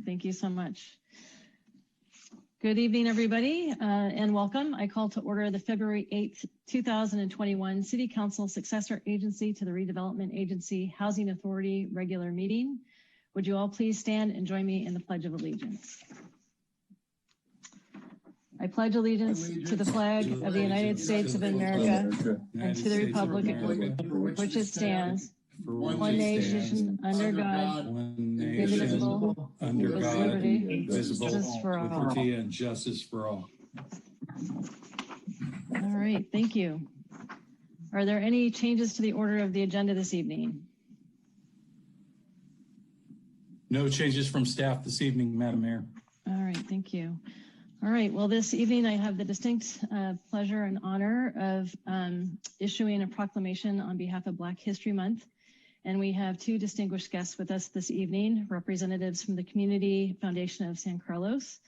Thank you so much. Good evening, everybody, and welcome. I call to order the February 8th, 2021 City Council Successor Agency to the Redevelopment Agency Housing Authority regular meeting. Would you all please stand and join me in the Pledge of Allegiance? I pledge allegiance to the flag of the United States of America and to the republic for which it stands, one nation, under God, indivisible, under with God, liberty, indivisible, justice for all. liberty and justice for all. All right, thank you. Are there any changes to the order of the agenda this evening? No changes from staff this evening, Madam Mayor. All right, thank you. All right, well, this evening I have the distinct pleasure and honor of issuing a proclamation on behalf of Black History Month. And we have two distinguished guests with us this evening, representatives from the Community Foundation of San Carlos,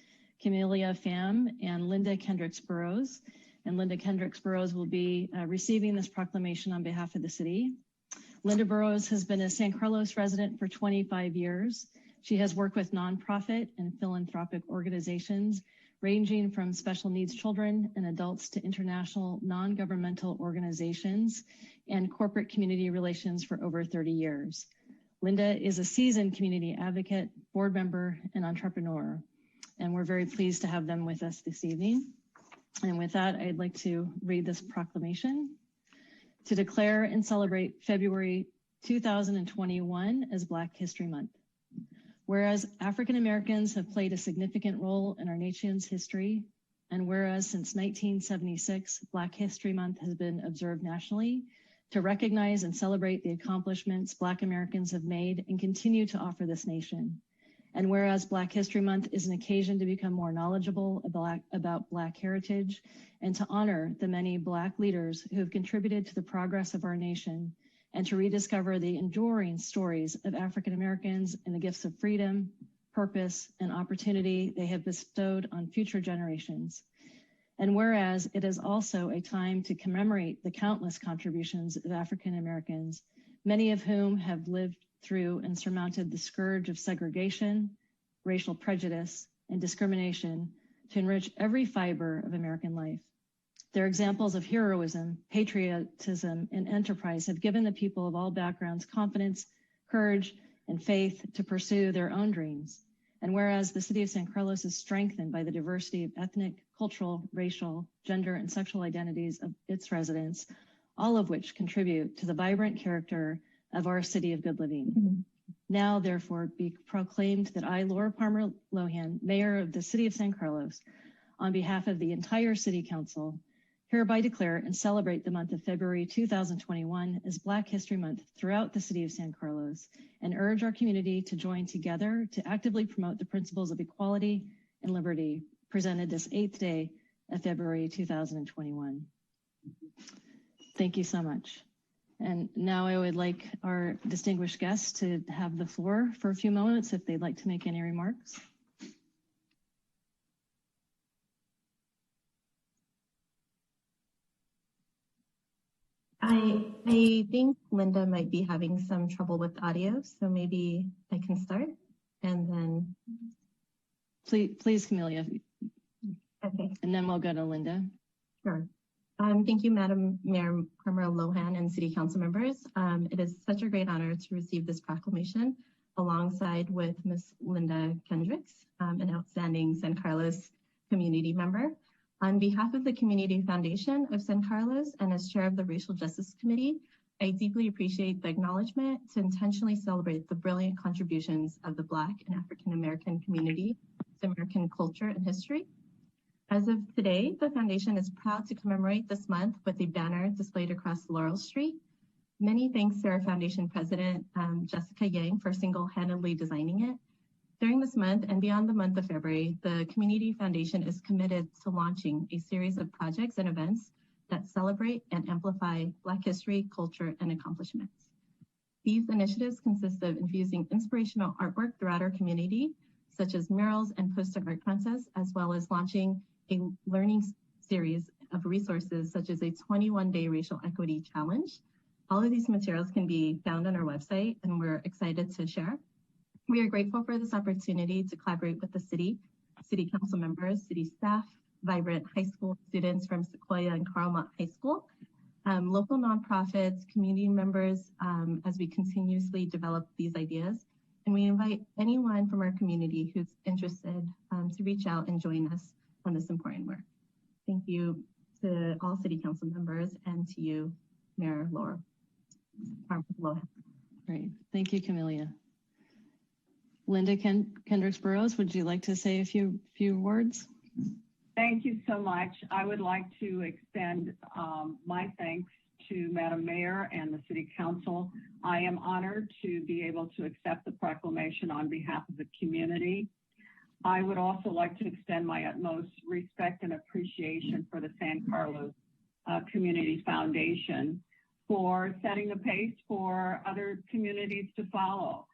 Camelia Pham and Linda Kendricks Burrows. And Linda Kendricks Burrows will be receiving this proclamation on behalf of the city. Linda Burrows has been a San Carlos resident for 25 years. She has worked with nonprofit and philanthropic organizations ranging from special needs children and adults to international non-governmental organizations and corporate community relations for over 30 years. Linda is a seasoned community advocate, board member, and entrepreneur, and we're very pleased to have them with us this evening. And with that, I'd like to read this proclamation to declare and celebrate February 2021 as Black History Month. Whereas African Americans have played a significant role in our nation's history, and whereas since 1976, Black History Month has been observed nationally to recognize and celebrate the accomplishments Black Americans have made and continue to offer this nation. And whereas Black History Month is an occasion to become more knowledgeable about Black heritage and to honor the many Black leaders who have contributed to the progress of our nation, and to rediscover the enduring stories of African Americans and the gifts of freedom, purpose, and opportunity they have bestowed on future generations. And whereas it is also a time to commemorate the countless contributions of African Americans, many of whom have lived through and surmounted the scourge of segregation, racial prejudice, and discrimination to enrich every fiber of American life. Their examples of heroism, patriotism, and enterprise have given the people of all backgrounds confidence, courage, and faith to pursue their own dreams. And whereas the city of San Carlos is strengthened by the diversity of ethnic, cultural, racial, gender, and sexual identities of its residents, all of which contribute to the vibrant character of our city of good living. Mm-hmm. Now, therefore, be proclaimed that I, Laura Palmer Lohan, Mayor of the city of San Carlos, on behalf of the entire City Council, hereby declare and celebrate the month of February 2021 as Black History Month throughout the city of San Carlos, and urge our community to join together to actively promote the principles of equality and liberty presented this 8th day of February 2021. Thank you so much. And now I would like our distinguished guests to have the floor for a few moments if they'd like to make any remarks. I think Linda might be having some trouble with audio, so maybe I can start and then. Please, Camelia. Okay. And then we'll go to Linda. Sure. Thank you, Madam Mayor Palmer Lohan and City Council members. It is such a great honor to receive this proclamation alongside with Ms. Linda Kendricks, an outstanding San Carlos community member. On behalf of the Community Foundation of San Carlos and as chair of the Racial Justice Committee, I deeply appreciate the acknowledgement to intentionally celebrate the brilliant contributions of the Black and African American community to American culture and history. As of today, the Foundation is proud to commemorate this month with a banner displayed across Laurel Street. Many thanks to our Foundation President, Jessica Yang, for single-handedly designing it. During this month and beyond the month of February, the Community Foundation is committed to launching a series of projects and events that celebrate and amplify Black history, culture, and accomplishments. These initiatives consist of infusing inspirational artwork throughout our community, such as murals and poster art contests, as well as launching a learning series of resources such as a 21-day racial equity challenge. All of these materials can be found on our website, and we're excited to share. We are grateful for this opportunity to collaborate with the city council members, city staff, vibrant high school students from Sequoia and Carlmont High School, local nonprofits, community members, as we continuously develop these ideas. And we invite anyone from our community who's interested to reach out and join us on this important work. Thank you to all city council members and to you, Mayor Lohan. Great, thank you, Camelia. Linda Kendricks Burrows, would you like to say a few words? Thank you so much. I would like to extend my thanks to Madam Mayor and the City Council. I am honored to be able to accept the proclamation on behalf of the community. I would also like to extend my utmost respect and appreciation for the San Carlos Community Foundation for setting the pace for other communities to follow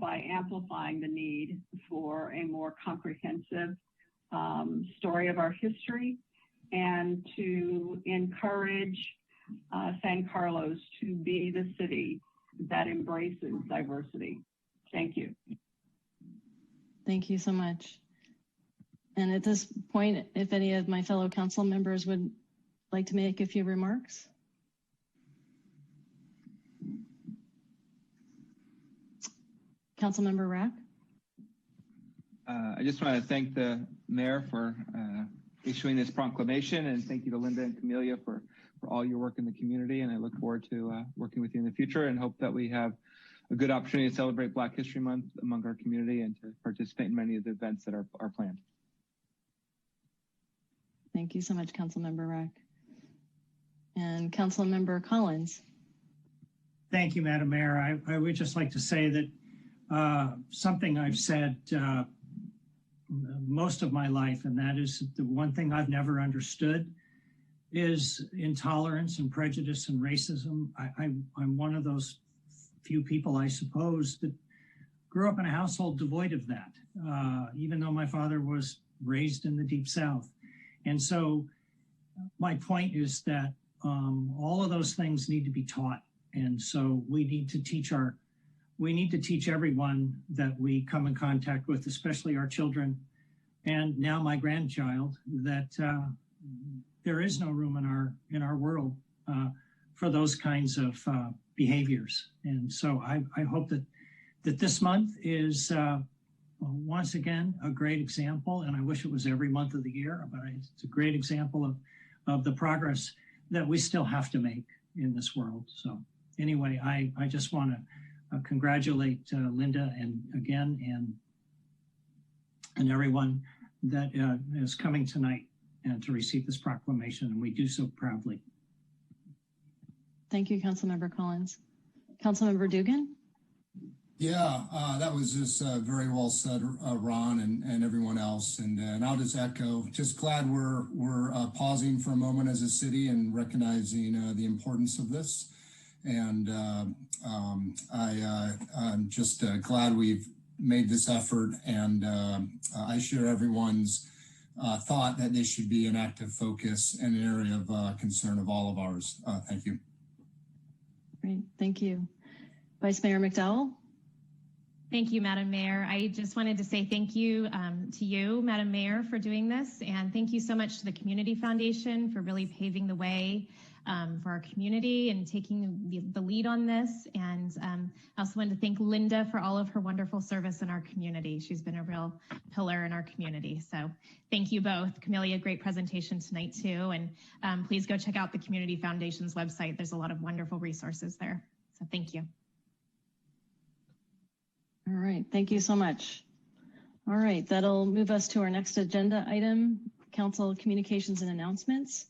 by amplifying the need for a more comprehensive story of our history and to encourage San Carlos to be the city that embraces diversity. Thank you. Thank you so much. And at this point, if any of my fellow council members would like to make a few remarks. Councilmember Rack. I just want to thank the mayor for issuing this proclamation, and thank you to Linda and Camelia for all your work in the community. And I look forward to working with you in the future and hope that we have a good opportunity to celebrate Black History Month among our community and to participate in many of the events that are planned. Thank you so much, Councilmember Rack. And Councilmember Collins. Thank you, Madam Mayor. I would just like to say that something I've said most of my life, and that is the one thing I've never understood is intolerance and prejudice and racism. I'm one of those few people, I suppose, that grew up in a household devoid of that, even though my father was raised in the Deep South. And so my point is that all of those things need to be taught. And so we need to teach everyone that we come in contact with, especially our children, and now my grandchild, that there is no room in our world for those kinds of behaviors. And so I hope that this month is once again a great example, and I wish it was every month of the year, but it's a great example of the progress that we still have to make in this world. So anyway, I just want to congratulate Linda and everyone that is coming tonight and to receive this proclamation, and we do so proudly. Thank you, Councilmember Collins. Councilmember Dugan? Yeah, that was just very well said, Ron and everyone else. And I'll just echo, just glad we're pausing for a moment as a city and recognizing the importance of this. And I'm just glad we've made this effort, and I share everyone's thought that this should be an active focus and an area of concern of all of ours. Thank you. Great, thank you. Vice Mayor McDowell? Thank you, Madam Mayor. I just wanted to say thank you to you, Madam Mayor, for doing this. And thank you so much to the Community Foundation for really paving the way for our community and taking the lead on this. And I also wanted to thank Linda for all of her wonderful service in our community. She's been a real pillar in our community. So thank you both. Camelia, great presentation tonight too. And please go check out the Community Foundation's website. There's a lot of wonderful resources there. So thank you. All right, thank you so much. All right, that'll move us to our next agenda item, Council Communications and Announcements.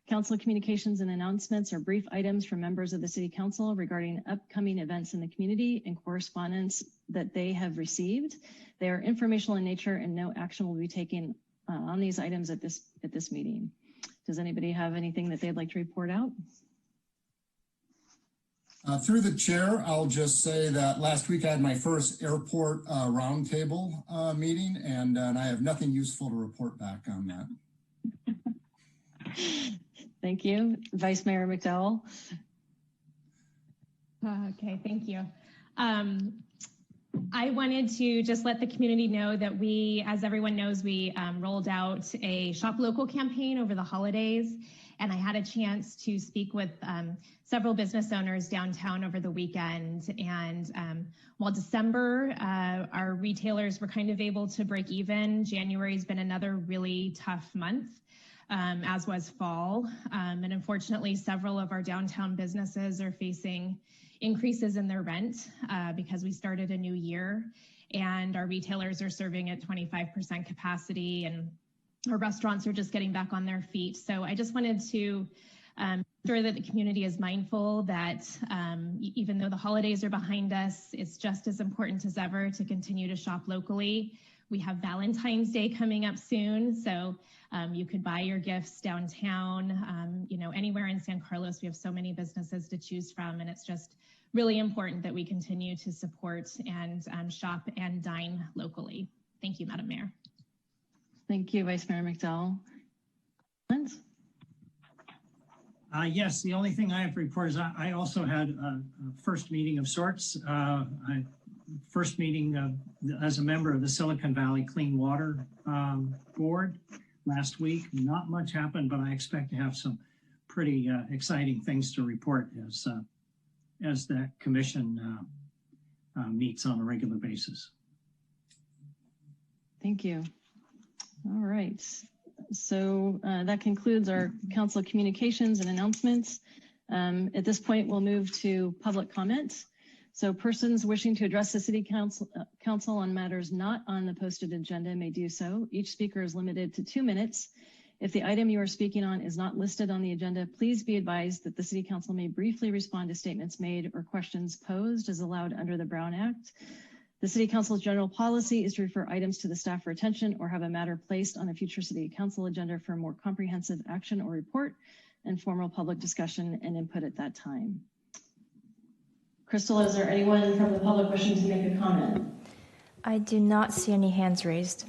Council Communications and Announcements are brief items from members of the City Council regarding upcoming events in the community and correspondence that they have received. They are informational in nature and no action will be taken on these items at this meeting. Does anybody have anything that they'd like to report out? Through the chair, I'll just say that last week I had my first airport roundtable meeting, and I have nothing useful to report back on that. Thank you. Vice Mayor McDowell. Okay, thank you. I wanted to just let the community know that we, as everyone knows, we rolled out a Shop Local campaign over the holidays, and I had a chance to speak with several business owners downtown over the weekend. And while December, our retailers were kind of able to break even, January's been another really tough month, as was fall. And unfortunately, several of our downtown businesses are facing increases in their rent because we started a new year, and our retailers are serving at 25% capacity, and our restaurants are just getting back on their feet. So I just wanted to ensure that the community is mindful that even though the holidays are behind us, it's just as important as ever to continue to shop locally. We have Valentine's Day coming up soon, so you could buy your gifts downtown. You know, anywhere in San Carlos, we have so many businesses to choose from, and it's just really important that we continue to support and shop and dine locally. Thank you, Madam Mayor. Thank you, Vice Mayor McDowell. Yes, the only thing I have to report is I also had a first meeting of sorts. First meeting as a member of the Silicon Valley Clean Water Board last week. Not much happened, but I expect to have some pretty exciting things to report as that commission meets on a regular basis. Thank you. All right. So that concludes our council communications and announcements. At this point, we'll move to public comment. So persons wishing to address the City Council on matters not on the posted agenda may do so. Each speaker is limited to 2 minutes. If the item you are speaking on is not listed on the agenda, please be advised that the City Council may briefly respond to statements made or questions posed as allowed under the Brown Act. The City Council's general policy is to refer items to the staff for attention or have a matter placed on a future City Council agenda for a more comprehensive action or report and formal public discussion and input at that time. Crystal, is there anyone from the public wishing to make a comment? I do not see any hands raised.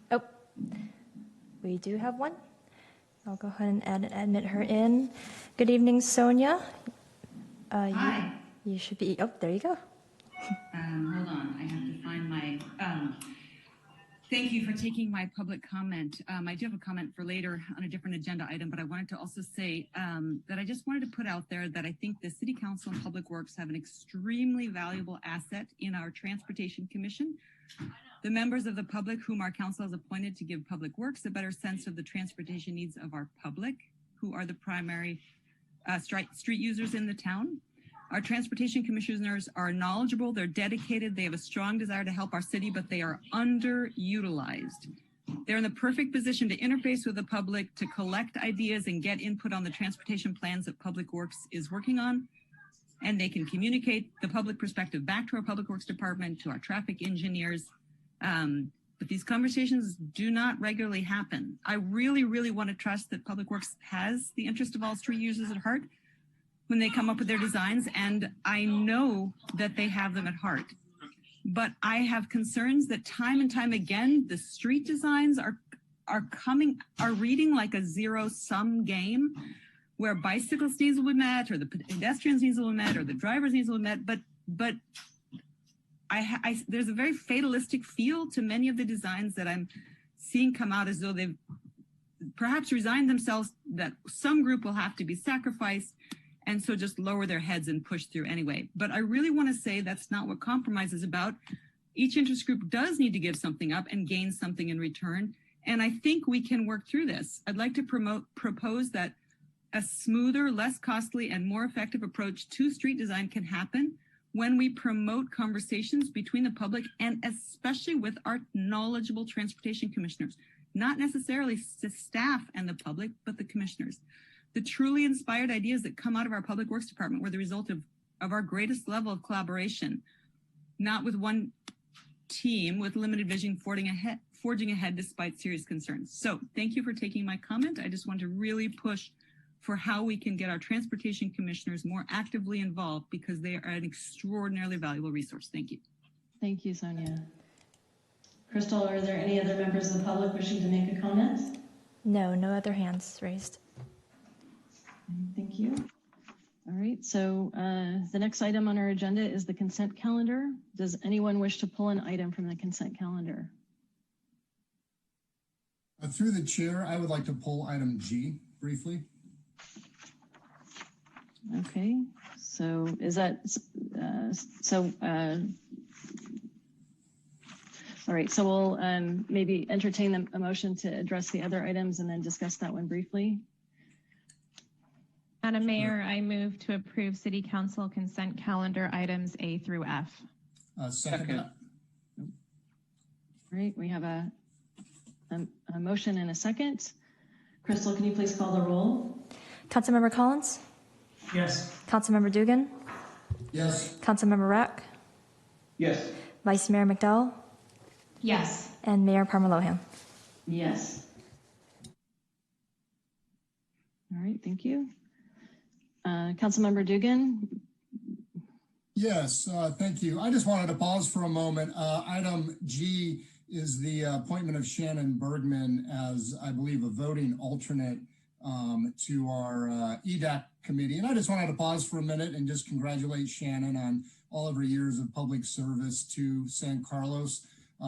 Oh, we do have one. I'll go ahead and admit her in. Good evening, Sonia. Hi. You should be, oh, there you go. Hold on, I have to find my, thank you for taking my public comment. I do have a comment for later on a different agenda item, but I wanted to also say that I just wanted to put out there that I think the City Council and Public Works have an extremely valuable asset in our Transportation Commission. The members of the public whom our council has appointed to give Public Works a better sense of the transportation needs of our public, who are the primary street users in the town. Our transportation commissioners are knowledgeable, they're dedicated, they have a strong desire to help our city, but they are underutilized. They're in the perfect position to interface with the public, to collect ideas and get input on the transportation plans that Public Works is working on. And they can communicate the public perspective back to our Public Works Department, to our traffic engineers. But these conversations do not regularly happen. I really, really want to trust that Public Works has the interest of all street users at heart when they come up with their designs, and I know that they have them at heart. But I have concerns that time and time again, the street designs are reading like a zero-sum game where bicyclists needs will be met, or the pedestrians needs will be met, or the drivers needs will be met, but there's a very fatalistic feel to many of the designs that I'm seeing come out, as though they've perhaps resigned themselves that some group will have to be sacrificed, and so just lower their heads and push through anyway. But I really want to say that's not what compromise is about. Each interest group does need to give something up and gain something in return. And I think we can work through this. I'd like to propose that a smoother, less costly, and more effective approach to street design can happen when we promote conversations between the public and especially with our knowledgeable transportation commissioners, not necessarily the staff and the public, but the commissioners. The truly inspired ideas that come out of our Public Works Department were the result of our greatest level of collaboration, not with one team with limited vision forging ahead despite serious concerns. So thank you for taking my comment. I just want to really push for how we can get our transportation commissioners more actively involved, because they are an extraordinarily valuable resource. Thank you. Thank you, Sonia. Crystal, are there any other members of the public wishing to make a comment? No, no other hands raised. Thank you. All right, so the next item on our agenda is the consent calendar. Does anyone wish to pull an item from the consent calendar? Through the chair, I would like to pull item G briefly. Okay, so is that, all right, so we'll maybe entertain a motion to address the other items and then discuss that one briefly. Madam Mayor, I move to approve City Council consent calendar items A through F. Second. All right, we have a motion and a second. Crystal, can you please call the roll? Councilmember Collins? Yes. Councilmember Dugan? Yes. Councilmember Rack? Yes. Vice Mayor McDowell? Yes. And Mayor Parma Lohan? Yes. All right, thank you. Councilmember Dugan? Yes, thank you. I just wanted to pause for a moment. Item G is the appointment of Shannon Bergman as, I believe, a voting alternate to our EDAC committee. And I just wanted to pause for a minute and just congratulate Shannon on all of her years of public service to San Carlos.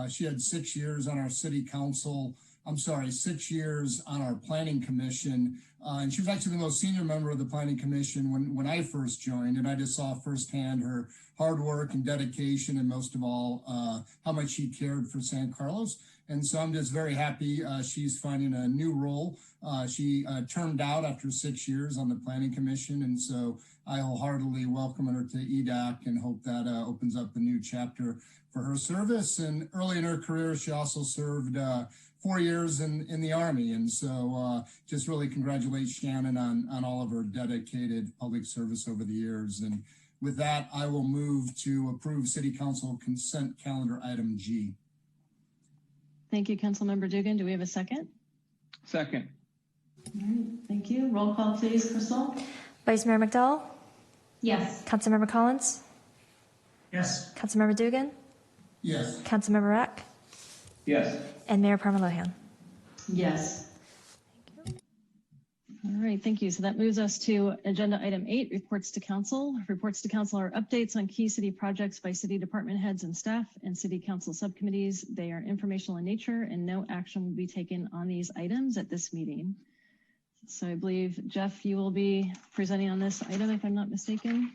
She had 6 years on our city council. 6 years on our planning commission. And she was actually the most senior member of the planning commission when I first joined. And I just saw firsthand her hard work and dedication, and most of all, how much she cared for San Carlos. And so I'm just very happy she's finding a new role. She termed out after 6 years on the planning commission. And so I wholeheartedly welcome her to EDAC and hope that opens up a new chapter for her service. And early in her career, she also served 4 years in the Army. And so just really congratulate Shannon on all of her dedicated public service over the years. And with that, I will move to approve City Council consent calendar item G. Thank you, Councilmember Dugan. Do we have a second? Second. All right, thank you. Roll call, please, Crystal. Vice Mayor McDowell? Yes. Councilmember Collins? Yes. Councilmember Dugan? Yes. Councilmember Rack? Yes. And Mayor Parma Lohan? Yes. All right, thank you. So that moves us to agenda item 8, reports to council. Reports to council are updates on key city projects by city department heads and staff and city council subcommittees. They are informational in nature and no action will be taken on these items at this meeting. So I believe, Jeff, you will be presenting on this item if I'm not mistaken.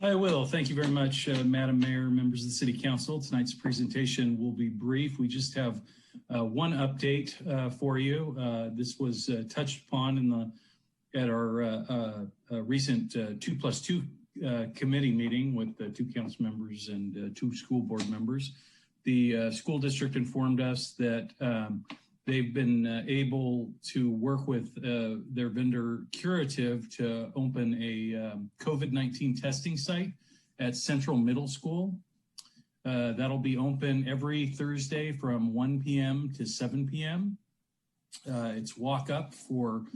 I will. Thank you very much, Madam Mayor, members of the City Council. Tonight's presentation will be brief. We just have one update for you. This was touched upon at our recent 2+2 committee meeting with the 2 council members and 2 school board members. The school district informed us that they've been able to work with their vendor Curative to open a COVID-19 testing site at Central Middle School. That'll be open every Thursday from 1 p.m. to 7 p.m. It's walk up for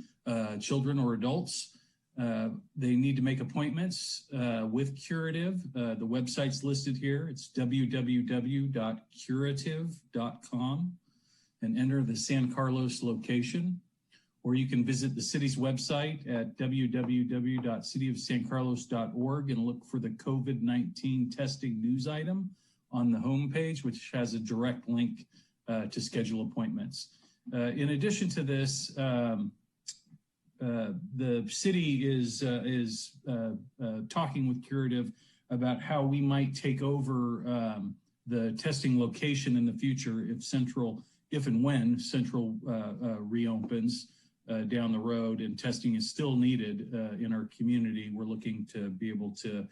children or adults. They need to make appointments with Curative. The website's listed here. It's www.curative.com. and enter the San Carlos location, or you can visit the city's website at www.cityofsancarlos.org and look for the COVID-19 testing news item on the homepage, which has a direct link to schedule appointments. In addition to this, the city is talking with Curative about how we might take over the testing location in the future if and when Central reopens down the road and testing is still needed in our community. We're looking to be able to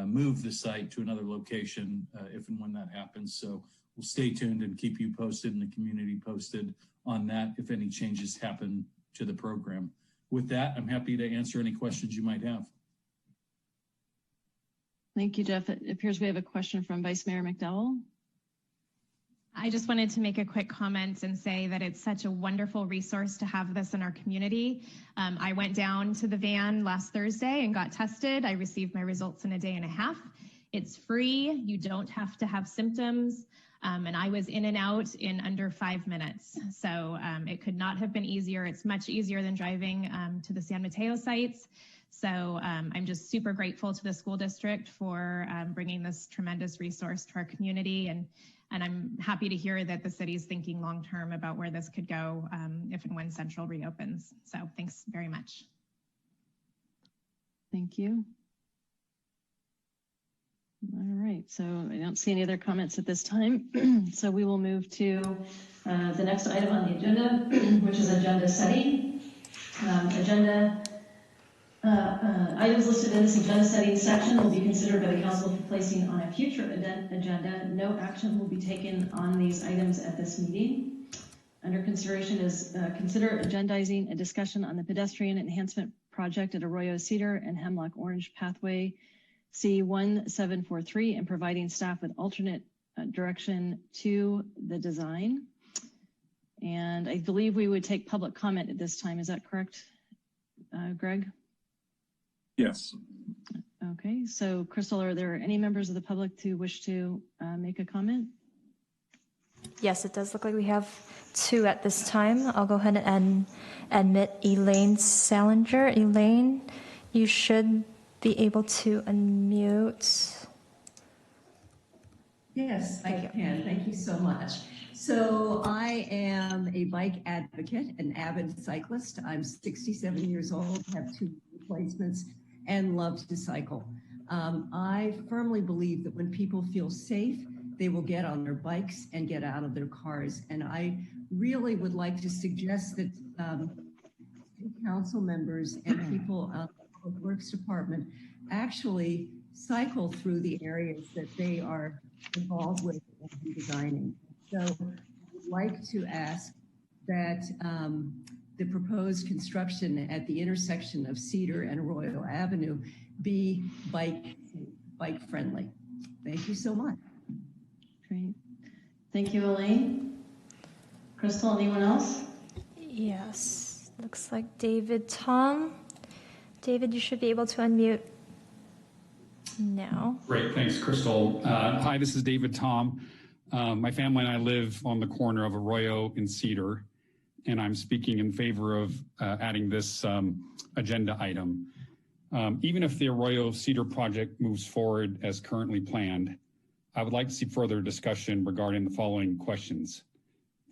move the site to another location if and when that happens. So we'll stay tuned and keep you posted and the community posted on that if any changes happen to the program. With that, I'm happy to answer any questions you might have. Thank you, Jeff. It appears we have a question from Vice Mayor McDowell. I just wanted to make a quick comment and say that it's such a wonderful resource to have this in our community. I went down to the van last Thursday and got tested. I received my results in a day and a half. It's free. You don't have to have symptoms. And I was in and out in under 5 minutes. So it could not have been easier. It's much easier than driving to the San Mateo sites. So I'm just super grateful to the school district for bringing this tremendous resource to our community. And I'm happy to hear that the city is thinking long-term about where this could go if and when Central reopens. So thanks very much. Thank you. All right, so I don't see any other comments at this time. So we will move to the next item on the agenda, which is agenda setting. Items listed in this agenda setting section will be considered by the council for placing on a future agenda. No action will be taken on these items at this meeting. Under consideration is consider agendizing a discussion on the pedestrian enhancement project at Arroyo Cedar and Hemlock Orange Pathway C1743 and providing staff with alternate direction to the design. And I believe we would take public comment at this time. Is that correct, Greg? Yes. Okay, so Crystal, are there any members of the public who wish to make a comment? Yes, it does look like we have 2 at this time. I'll go ahead and admit Elaine Salinger. Elaine, you should be able to unmute. Yes, I can. Thank you so much. So I am a bike advocate, an avid cyclist. I'm 67 years old, have 2 replacements, and love to cycle. I firmly believe that when people feel safe, they will get on their bikes and get out of their cars. And I really would like to suggest that council members and people out of the Public Works Department actually cycle through the areas that they are involved with in designing. So I would like to ask that the proposed construction at the intersection of Cedar and Arroyo Avenue be bike friendly. Thank you so much. Great. Thank you, Elaine. Crystal, anyone else? Yes, looks like David Tom. David, you should be able to unmute now. Great, thanks, Crystal. Hi, this is David Tom. My family and I live on the corner of Arroyo and Cedar, and I'm speaking in favor of adding this agenda item. Even if the Arroyo Cedar project moves forward as currently planned, I would like to see further discussion regarding the following questions.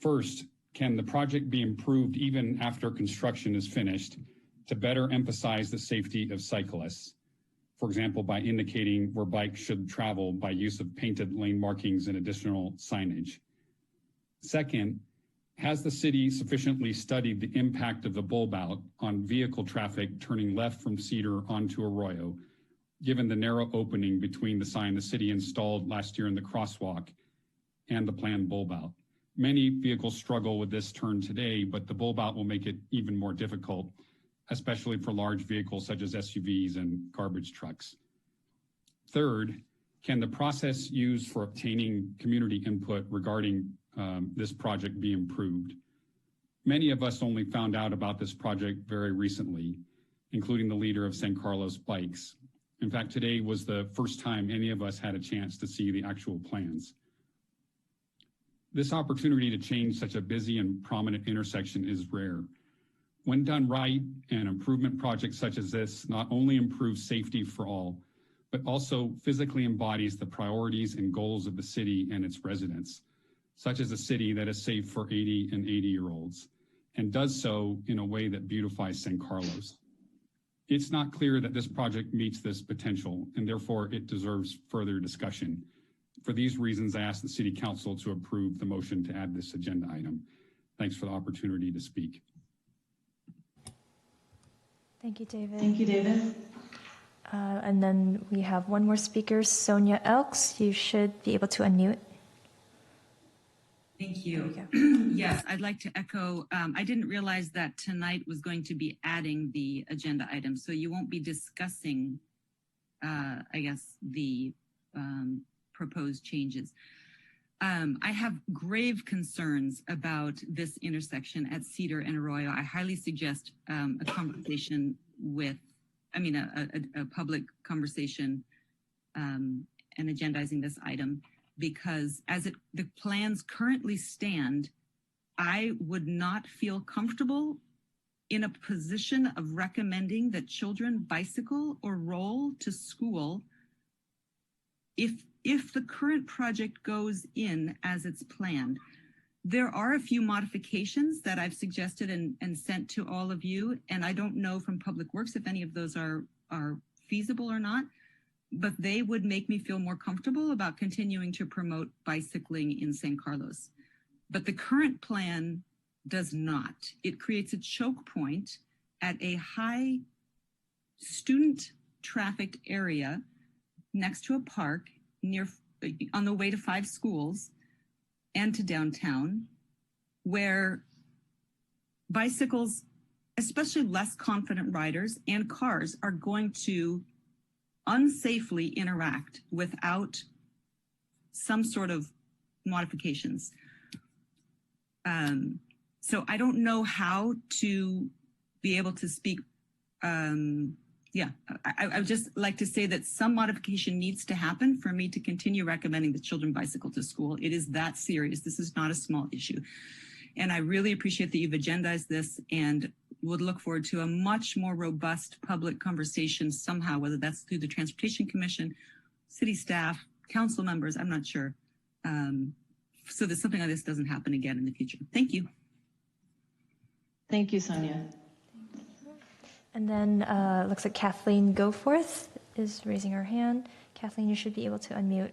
First, can the project be improved even after construction is finished to better emphasize the safety of cyclists? For example, by indicating where bikes should travel by use of painted lane markings and additional signage. Second, has the city sufficiently studied the impact of the bulb out on vehicle traffic turning left from Cedar onto Arroyo, given the narrow opening between the sign the city installed last year in the crosswalk and the planned bulb out? Many vehicles struggle with this turn today, but the bulb out will make it even more difficult, especially for large vehicles such as SUVs and garbage trucks. Third, can the process used for obtaining community input regarding this project be improved? Many of us only found out about this project very recently, including the leader of San Carlos Bikes. In fact, today was the first time any of us had a chance to see the actual plans. This opportunity to change such a busy and prominent intersection is rare. When done right, an improvement project such as this not only improves safety for all, but also physically embodies the priorities and goals of the city and its residents, such as a city that is safe for 80 and 80-year-olds, and does so in a way that beautifies San Carlos. It's not clear that this project meets this potential, and therefore it deserves further discussion. For these reasons, I ask the City Council to approve the motion to add this agenda item. Thanks for the opportunity to speak. Thank you, David. Thank you, David. And then we have one more speaker, Sonia Elks. You should be able to unmute. Thank you. Yes, I'd like to echo, I didn't realize that tonight was going to be adding the agenda item, so you won't be discussing, I guess, the proposed changes. I have grave concerns about this intersection at Cedar and Arroyo. I highly suggest a conversation with, a public conversation and agendizing this item, because as the plans currently stand, I would not feel comfortable in a position of recommending that children bicycle or roll to school if the current project goes in as it's planned. There are a few modifications that I've suggested and sent to all of you, and I don't know from Public Works if any of those are feasible or not, but they would make me feel more comfortable about continuing to promote bicycling in San Carlos. But the current plan does not. It creates a choke point at a high student trafficked area next to a park on the way to 5 schools and to downtown, where bicycles, especially less confident riders and cars, are going to unsafely interact without some sort of modifications. So I don't know how to be able to speak. I would just like to say that some modification needs to happen for me to continue recommending that children bicycle to school. It is that serious. This is not a small issue. And I really appreciate that you've agendized this and would look forward to a much more robust public conversation somehow, whether that's through the Transportation Commission, city staff, council members, I'm not sure. So that something like this doesn't happen again in the future. Thank you. Thank you, Sonia. And then looks like Kathleen Goforth is raising her hand. Kathleen, you should be able to unmute.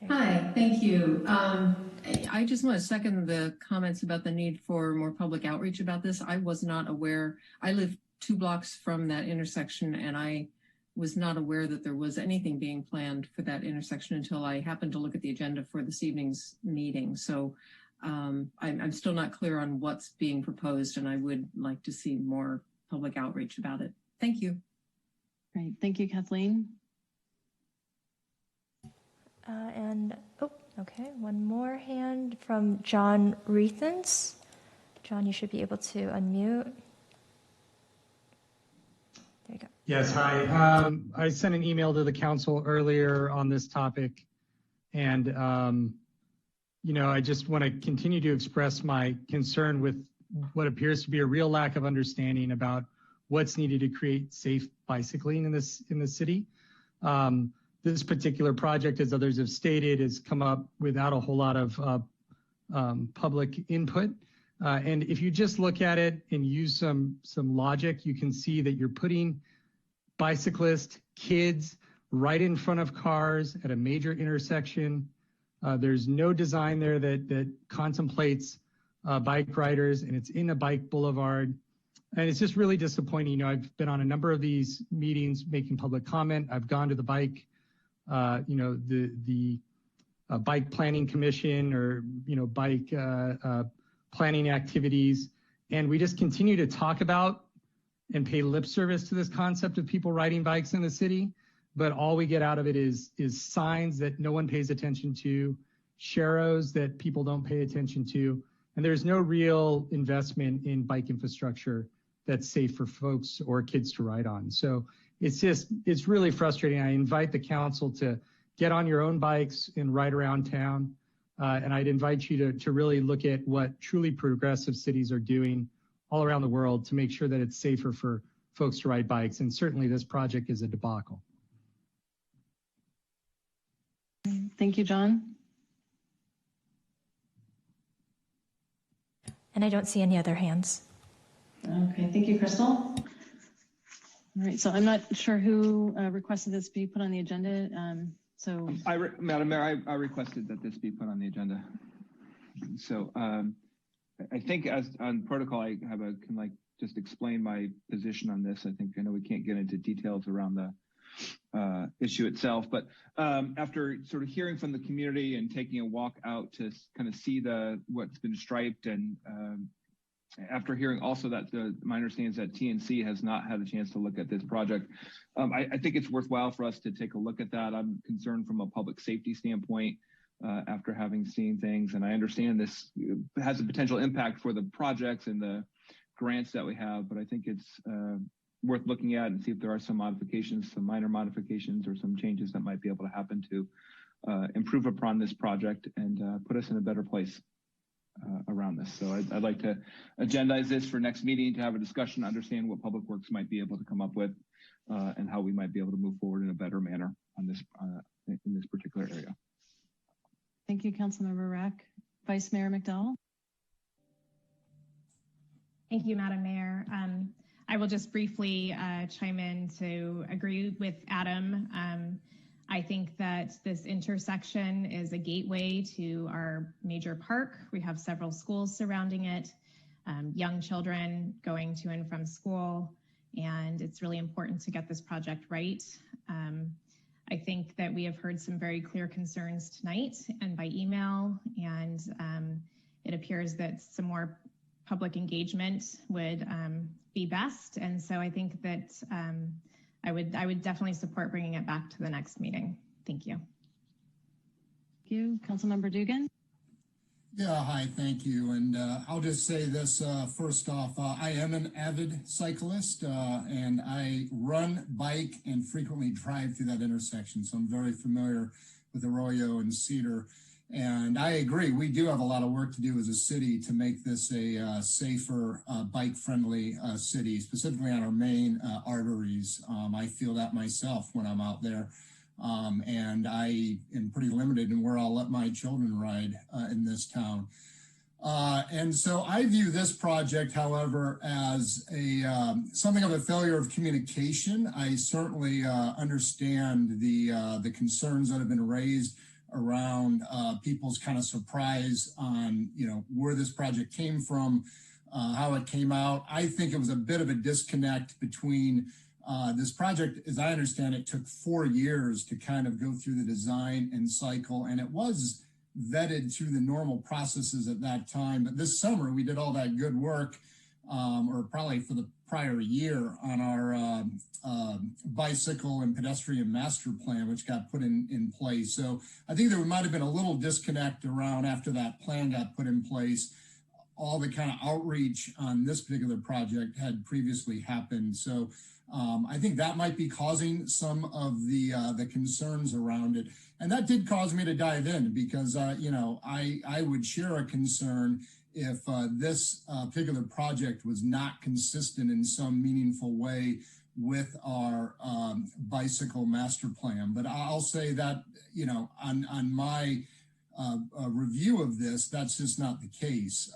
Hi, thank you. I just want to second the comments about the need for more public outreach about this. I was not aware. I live 2 blocks from that intersection, and I was not aware that there was anything being planned for that intersection until I happened to look at the agenda for this evening's meeting. So I'm still not clear on what's being proposed, and I would like to see more public outreach about it. Thank you. Great. Thank you, Kathleen. Okay, one more hand from John Reethens. John, you should be able to unmute. There you go. Yes, hi. I sent an email to the council earlier on this topic, and I just want to continue to express my concern with what appears to be a real lack of understanding about what's needed to create safe bicycling in the city. This particular project, as others have stated, has come up without a whole lot of public input. And if you just look at it and use some logic, you can see that you're putting bicyclists, kids, right in front of cars at a major intersection. There's no design there that contemplates bike riders, and it's in a bike boulevard. And it's just really disappointing. I've been on a number of these meetings making public comment. I've gone to the bike the bike planning commission or, bike planning activities. And we just continue to talk about and pay lip service to this concept of people riding bikes in the city. But all we get out of it is signs that no one pays attention to, sharrows that people don't pay attention to. And there's no real investment in bike infrastructure that's safe for folks or kids to ride on. So it's really frustrating. I invite the council to get on your own bikes and ride around town. And I'd invite you to really look at what truly progressive cities are doing all around the world to make sure that it's safer for folks to ride bikes. And certainly this project is a debacle. Thank you, John. And I don't see any other hands. Okay, thank you, Crystal. All right, so I'm not sure who requested this be put on the agenda. Madam Mayor, I requested that this be put on the agenda. So I think as on protocol, I can just explain my position on this. I know we can't get into details around the issue itself, but after sort of hearing from the community and taking a walk out to kind of see what's been striped, and after hearing also that my understanding is that TNC has not had a chance to look at this project, I think it's worthwhile for us to take a look at that. I'm concerned from a public safety standpoint after having seen things, and I understand this has a potential impact for the projects and the grants that we have, but I think it's worth looking at and see if there are some modifications, some minor modifications or some changes that might be able to happen to improve upon this project and put us in a better place. around this. So I'd like to agendize this for next meeting to have a discussion, understand what Public Works might be able to come up with and how we might be able to move forward in a better manner on this in this particular area. Thank you, Councilmember Rack. Vice Mayor McDowell. Thank you, Madam Mayor. I will just briefly chime in to agree with Adam. I think that this intersection is a gateway to our major park. We have several schools surrounding it, young children going to and from school, and it's really important to get this project right. I think that we have heard some very clear concerns tonight and by email, and it appears that some more public engagement would be best. And so I think that I would definitely support bringing it back to the next meeting. Thank you. Thank you. Councilmember Dugan. Yeah, hi, thank you. And I'll just say this first off, I am an avid cyclist and I run, bike, and frequently drive through that intersection. So I'm very familiar with Arroyo and Cedar. And I agree, we do have a lot of work to do as a city to make this a safer, bike-friendly city, specifically on our main arteries. I feel that myself when I'm out there. And I am pretty limited in where I'll let my children ride in this town. And so I view this project, however, as something of a failure of communication. I certainly understand the concerns that have been raised around people's kind of surprise on, where this project came from, how it came out. I think it was a bit of a disconnect between this project. As I understand it, took 4 years to kind of go through the design and cycle, and it was vetted through the normal processes at that time. But this summer, we did all that good work, or probably for the prior year, on our bicycle and pedestrian master plan, which got put in place. So I think there might have been a little disconnect around after that plan got put in place. All the kind of outreach on this particular project had previously happened. So I think that might be causing some of the concerns around it. And that did cause me to dive in because, I would share a concern if this particular project was not consistent in some meaningful way with our bicycle master plan. But I'll say that, on my review of this, that's just not the case.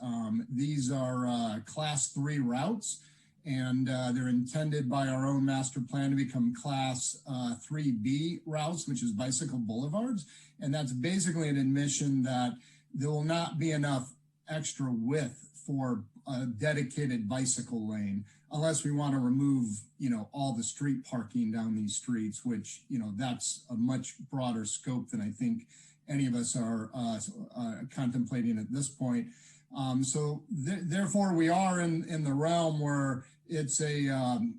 These are class 3 routes, and they're intended by our own master plan to become class 3B routes, which is bicycle boulevards. And that's basically an admission that there will not be enough extra width for a dedicated bicycle lane unless we want to remove, all the street parking down these streets, which, that's a much broader scope than I think any of us are contemplating at this point. Therefore, we are in the realm where it's the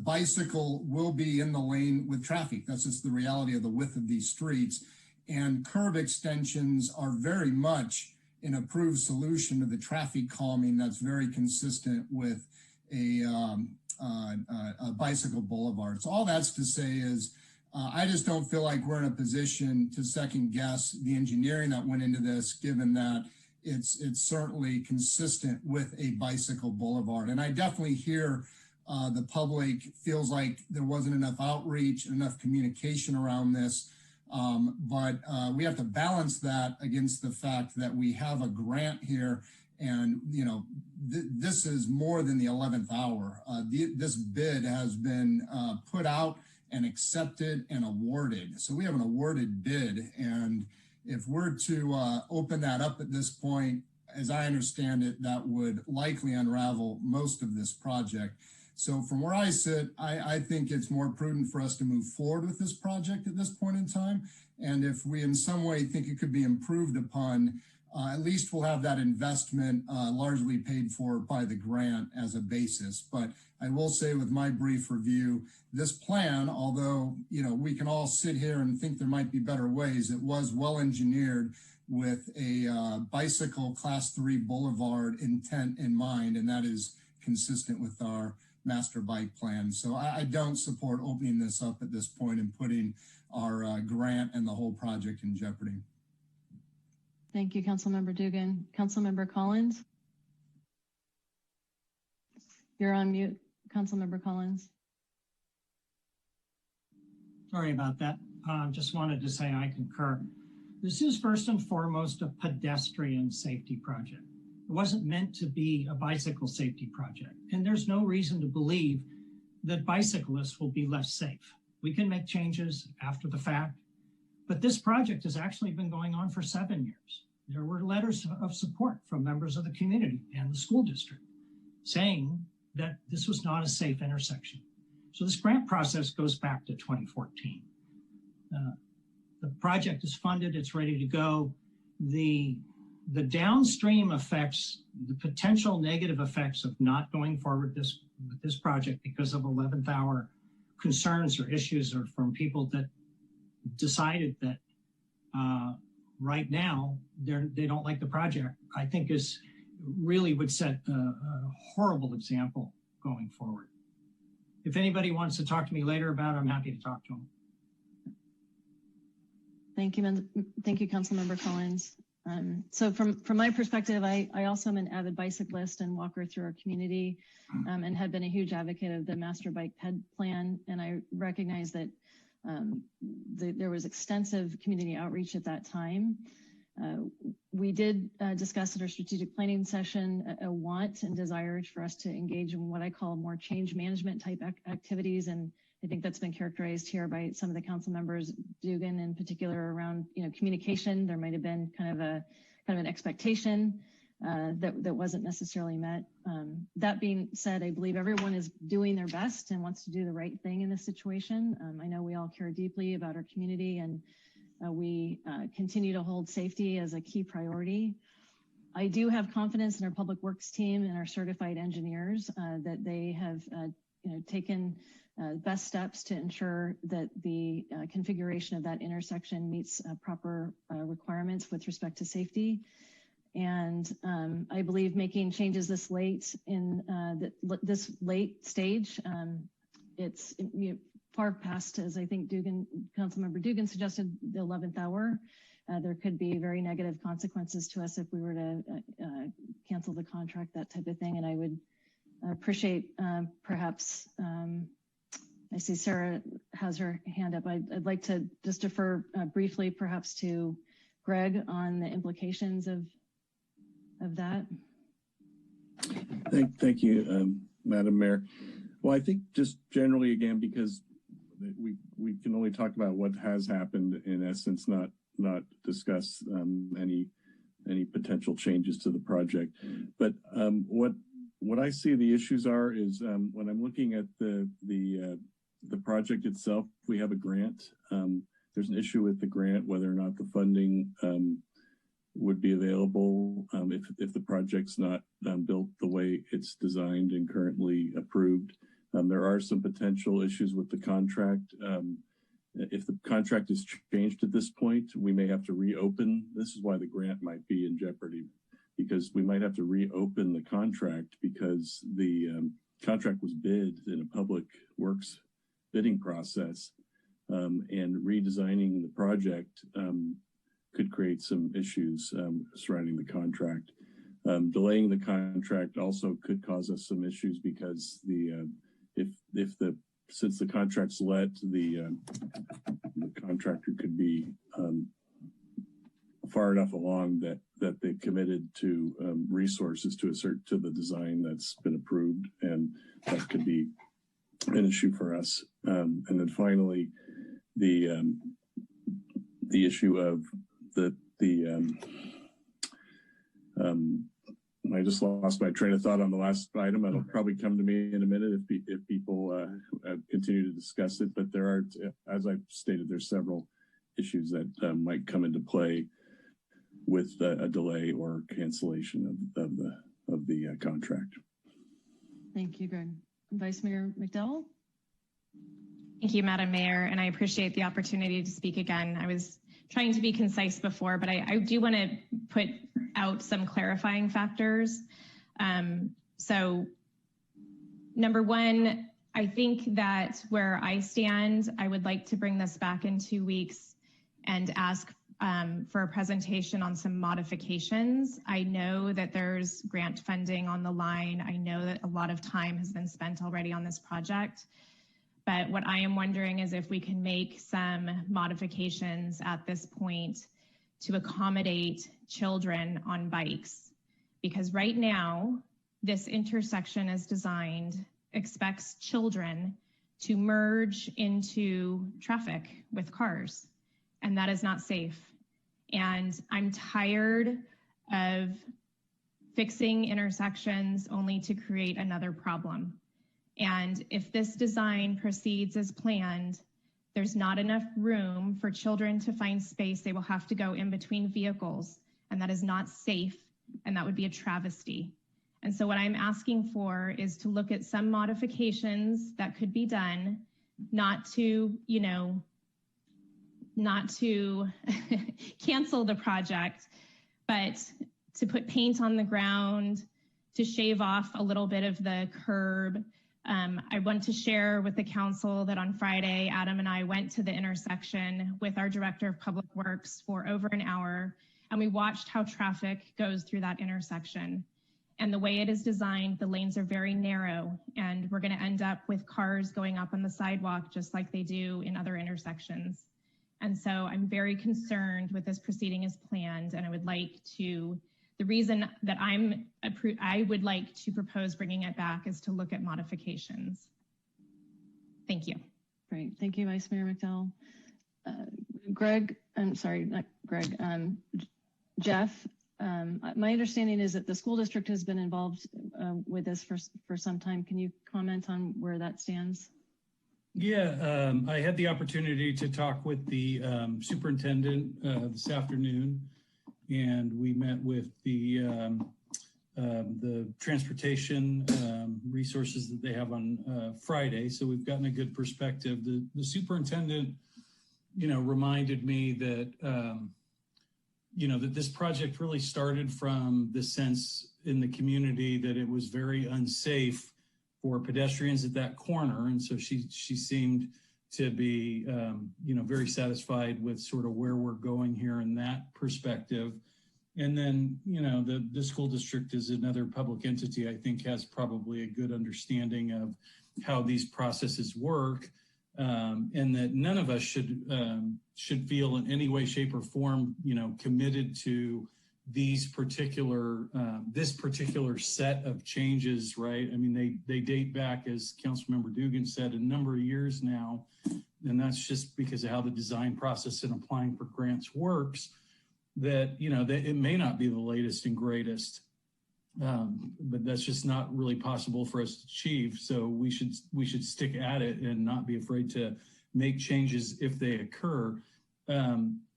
bicycle will be in the lane with traffic. That's just the reality of the width of these streets. And curb extensions are very much an approved solution to the traffic calming that's very consistent with a bicycle boulevard. So all that's to say is, I just don't feel like we're in a position to second guess the engineering that went into this, given that it's certainly consistent with a bicycle boulevard. And I definitely hear the public feels like there wasn't enough outreach, enough communication around this. But we have to balance that against the fact that we have a grant here, and this is more than the 11th hour. This bid has been put out and accepted and awarded. So we have an awarded bid, and if we're to open that up at this point, as I understand it, that would likely unravel most of this project. So from where I sit, I think it's more prudent for us to move forward with this project at this point in time. And if we in some way think it could be improved upon, at least we'll have that investment largely paid for by the grant as a basis. But I will say, with my brief review, this plan, although we can all sit here and think there might be better ways, it was well engineered with a bicycle class 3 boulevard intent in mind, and that is consistent with our master bike plan. So I don't support opening this up at this point and putting our grant and the whole project in jeopardy. Thank you, Councilmember Dugan. Councilmember Collins? You're on mute, Councilmember Collins. Sorry about that. Just wanted to say I concur. This is first and foremost a pedestrian safety project. It wasn't meant to be a bicycle safety project. And there's no reason to believe that bicyclists will be less safe. We can make changes after the fact, but this project has actually been going on for 7 years. There were letters of support from members of the community and the school district saying that this was not a safe intersection. So this grant process goes back to 2014. The project is funded, it's ready to go. The downstream effects, the potential negative effects of not going forward with this project because of 11th hour concerns or issues or from people that decided that right now they don't like the project, I think is really would set a horrible example going forward. If anybody wants to talk to me later about it, I'm happy to talk to them. Thank you, Councilmember Collins. So from my perspective, I also am an avid bicyclist and walker through our community and have been a huge advocate of the Master Bike Ped Plan. And I recognize that there was extensive community outreach at that time. We did discuss at our strategic planning session a want and desire for us to engage in what I call more change management type activities. And I think that's been characterized here by some of the council members, Dugan in particular, around communication. There might have been kind of an expectation that wasn't necessarily met. That being said, I believe everyone is doing their best and wants to do the right thing in this situation. I know we all care deeply about our community, and we continue to hold safety as a key priority. I do have confidence in our public works team and our certified engineers that they have taken best steps to ensure that the configuration of that intersection meets proper requirements with respect to safety. And I believe making changes this late in this late stage, it's far past, as I think Councilmember Dugan suggested, the 11th hour. There could be very negative consequences to us if we were to cancel the contract, that type of thing. And I would appreciate perhaps, I see Sarah has her hand up. I'd like to just defer briefly perhaps to Greg on the implications of that. Thank you, Madam Mayor. Well, I think just generally, again, because we can only talk about what has happened, in essence, not discuss any potential changes to the project. But what I see the issues are is when I'm looking at the project itself, we have a grant. There's an issue with the grant, whether or not the funding would be available if the project's not built the way it's designed and currently approved. There are some potential issues with the contract. If the contract is changed at this point, we may have to reopen. This is why the grant might be in jeopardy, because we might have to reopen the contract because the contract was bid in a public works bidding process, and redesigning the project could create some issues surrounding the contract. Delaying the contract also could cause us some issues because since the contract's let, the contractor could be far enough along that they've committed to resources to the design that's been approved, and that could be an issue for us. And then finally, the issue of I just lost my train of thought on the last item. It'll probably come to me in a minute if people continue to discuss it. But there are, as I've stated, there's several issues that might come into play with a delay or cancellation of the contract. Thank you, Greg. Vice Mayor McDowell. Thank you, Madam Mayor, and I appreciate the opportunity to speak again. I was trying to be concise before, but I do want to put out some clarifying factors. So number one, I think that where I stand, I would like to bring this back in 2 weeks and ask for a presentation on some modifications. I know that there's grant funding on the line. I know that a lot of time has been spent already on this project. But what I am wondering is if we can make some modifications at this point to accommodate children on bikes. Because right now, this intersection is designed, expects children to merge into traffic with cars, and that is not safe. And I'm tired of fixing intersections only to create another problem. And if this design proceeds as planned, there's not enough room for children to find space. They will have to go in between vehicles, and that is not safe, and that would be a travesty. And so what I'm asking for is to look at some modifications that could be done, not to, not to cancel the project, but to put paint on the ground, to shave off a little bit of the curb. I want to share with the council that on Friday, Adam and I went to the intersection with our Director of Public Works for over an hour, and we watched how traffic goes through that intersection. And the way it is designed, the lanes are very narrow, and we're going to end up with cars going up on the sidewalk just like they do in other intersections. And so I'm very concerned with this proceeding as planned, and I would like to, the reason that I would like to propose bringing it back is to look at modifications. Thank you. Great, thank you, Vice Mayor McDowell. Greg, I'm sorry, not Greg, Jeff, my understanding is that the school district has been involved with this for some time. Can you comment on where that stands? Yeah, I had the opportunity to talk with the superintendent this afternoon, and we met with the transportation resources that they have on Friday. So we've gotten a good perspective. The superintendent, reminded me that, that this project really started from the sense in the community that it was very unsafe for pedestrians at that corner. And so she seemed to be, very satisfied with sort of where we're going here in that perspective. And then, the school district is another public entity, I think has probably a good understanding of how these processes work. And that none of us should feel in any way, shape, or form, committed to these particular this particular set of changes, right? I mean, they date back, as Councilmember Dugan said, a number of years now, and that's just because of how the design process and applying for grants works. That that it may not be the latest and greatest, but that's just not really possible for us to achieve. So we should stick at it and not be afraid to make changes if they occur.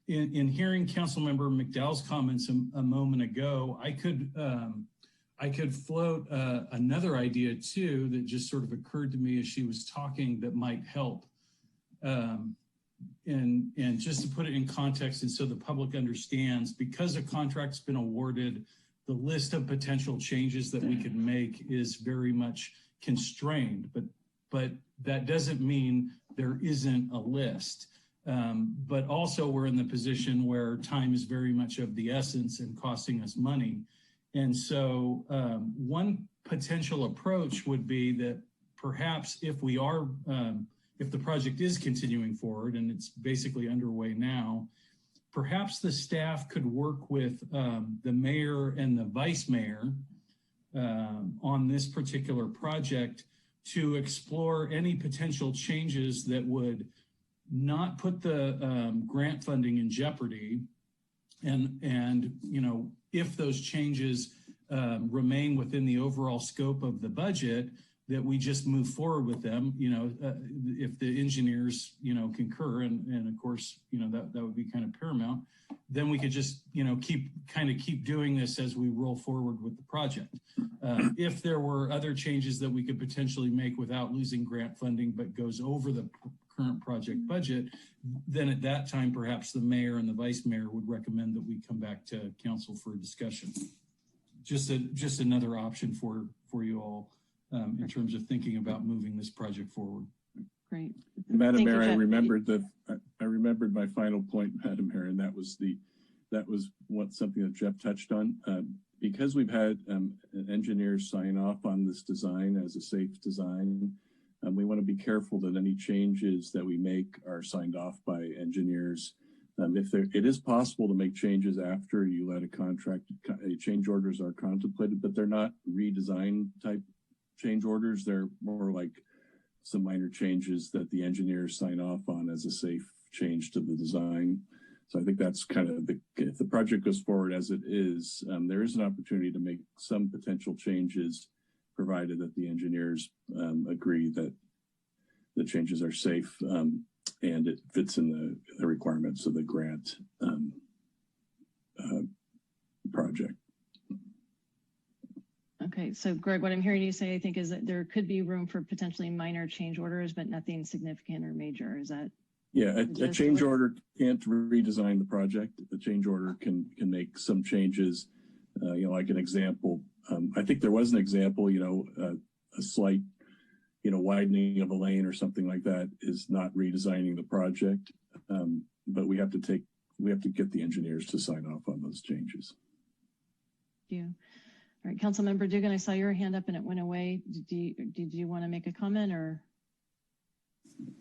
In hearing Councilmember McDowell's comments a moment ago, I could float another idea too that just sort of occurred to me as she was talking that might help. And just to put it in context, and so the public understands, because a contract's been awarded, the list of potential changes that we could make is very much constrained, but that doesn't mean there isn't a list. But also we're in the position where time is very much of the essence and costing us money. And so one potential approach would be that perhaps if we are, if the project is continuing forward and it's basically underway now, perhaps the staff could work with the mayor and the vice mayor on this particular project to explore any potential changes that would not put the grant funding in jeopardy. And if those changes remain within the overall scope of the budget, that we just move forward with them, if the engineers, concur, and of course, that would be kind of paramount, then we could just, keep doing this as we roll forward with the project. If there were other changes that we could potentially make without losing grant funding, but goes over the current project budget, then at that time, perhaps the mayor and the vice mayor would recommend that we come back to council for a discussion. Just another option for you all. In terms of thinking about moving this project forward. Great. Madam Thank you, Mayor, I Jeff. remembered my final point, Madam Mayor, and that was something that Jeff touched on. Because we've had engineers sign off on this design as a safe design, we want to be careful that any changes that we make are signed off by engineers. It is possible to make changes after you let a contract, change orders are contemplated, but they're not redesign type change orders. They're more like some minor changes that the engineers sign off on as a safe change to the design. So I think that's kind of if the project goes forward as it is, there is an opportunity to make some potential changes, provided that the engineers agree that the changes are safe and it fits in the requirements of the grant project. Okay, so Greg, what I'm hearing you say, I think, is that there could be room for potentially minor change orders, but nothing significant or major. Is that? Yeah, a change order can't redesign the project. A change order can make some changes. Like an example, I think there was an example, a slight, widening of a lane or something like that is not redesigning the project. But we have to get the engineers to sign off on those changes. Thank you. All right, Councilmember Dugan, I saw your hand up and it went away. Did you want to make a comment or?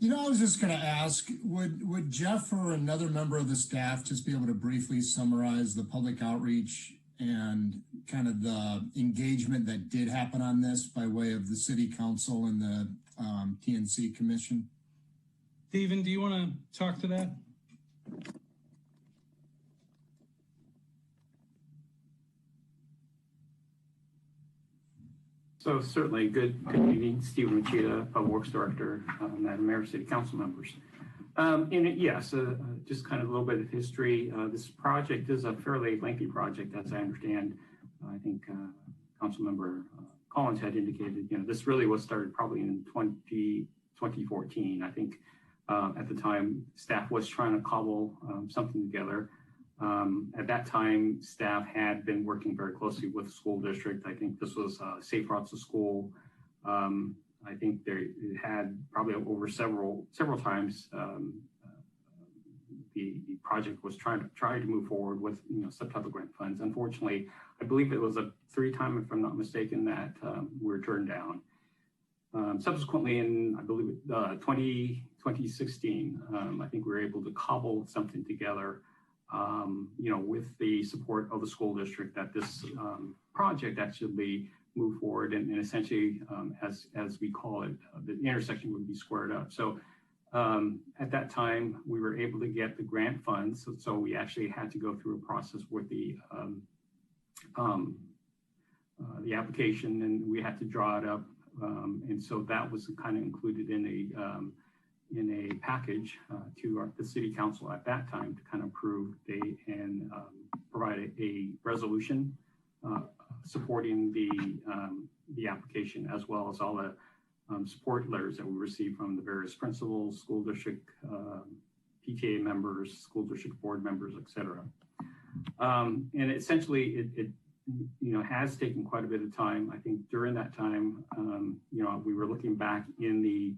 I was just going to ask, would Jeff or another member of the staff just be able to briefly summarize the public outreach and kind of the engagement that did happen on this by way of the City Council and the TNC Commission? Stephen, do you want to talk to that? So certainly, good evening, Stephen Machida, Public Works Director, Madam Mayor, City Council members. Just kind of a little bit of history. This project is a fairly lengthy project, as I understand. I think Councilmember Collins had indicated, this really was started probably in 2014. I think at the time, staff was trying to cobble something together. At that time, staff had been working very closely with the school district. I think this was Safe Routes to School. I think they had probably over several times the project was trying to move forward with some type of grant funds. Unfortunately, I believe it was a 3-time, if I'm not mistaken, that were turned down. Subsequently, in I believe 2016, I think we were able to cobble something together. With the support of the school district, that this project actually move forward and essentially, as we call it, the intersection would be squared up. So at that time, we were able to get the grant funds. So we actually had to go through a process with the application, and we had to draw it up. And so that was kind of included in a package to the City Council at that time to kind of approve and provide a resolution supporting the application, as well as all the support letters that we received from the various principals, school district, PTA members, school district board members, et cetera. And essentially, it has taken quite a bit of time. I think during that time, we were looking back in the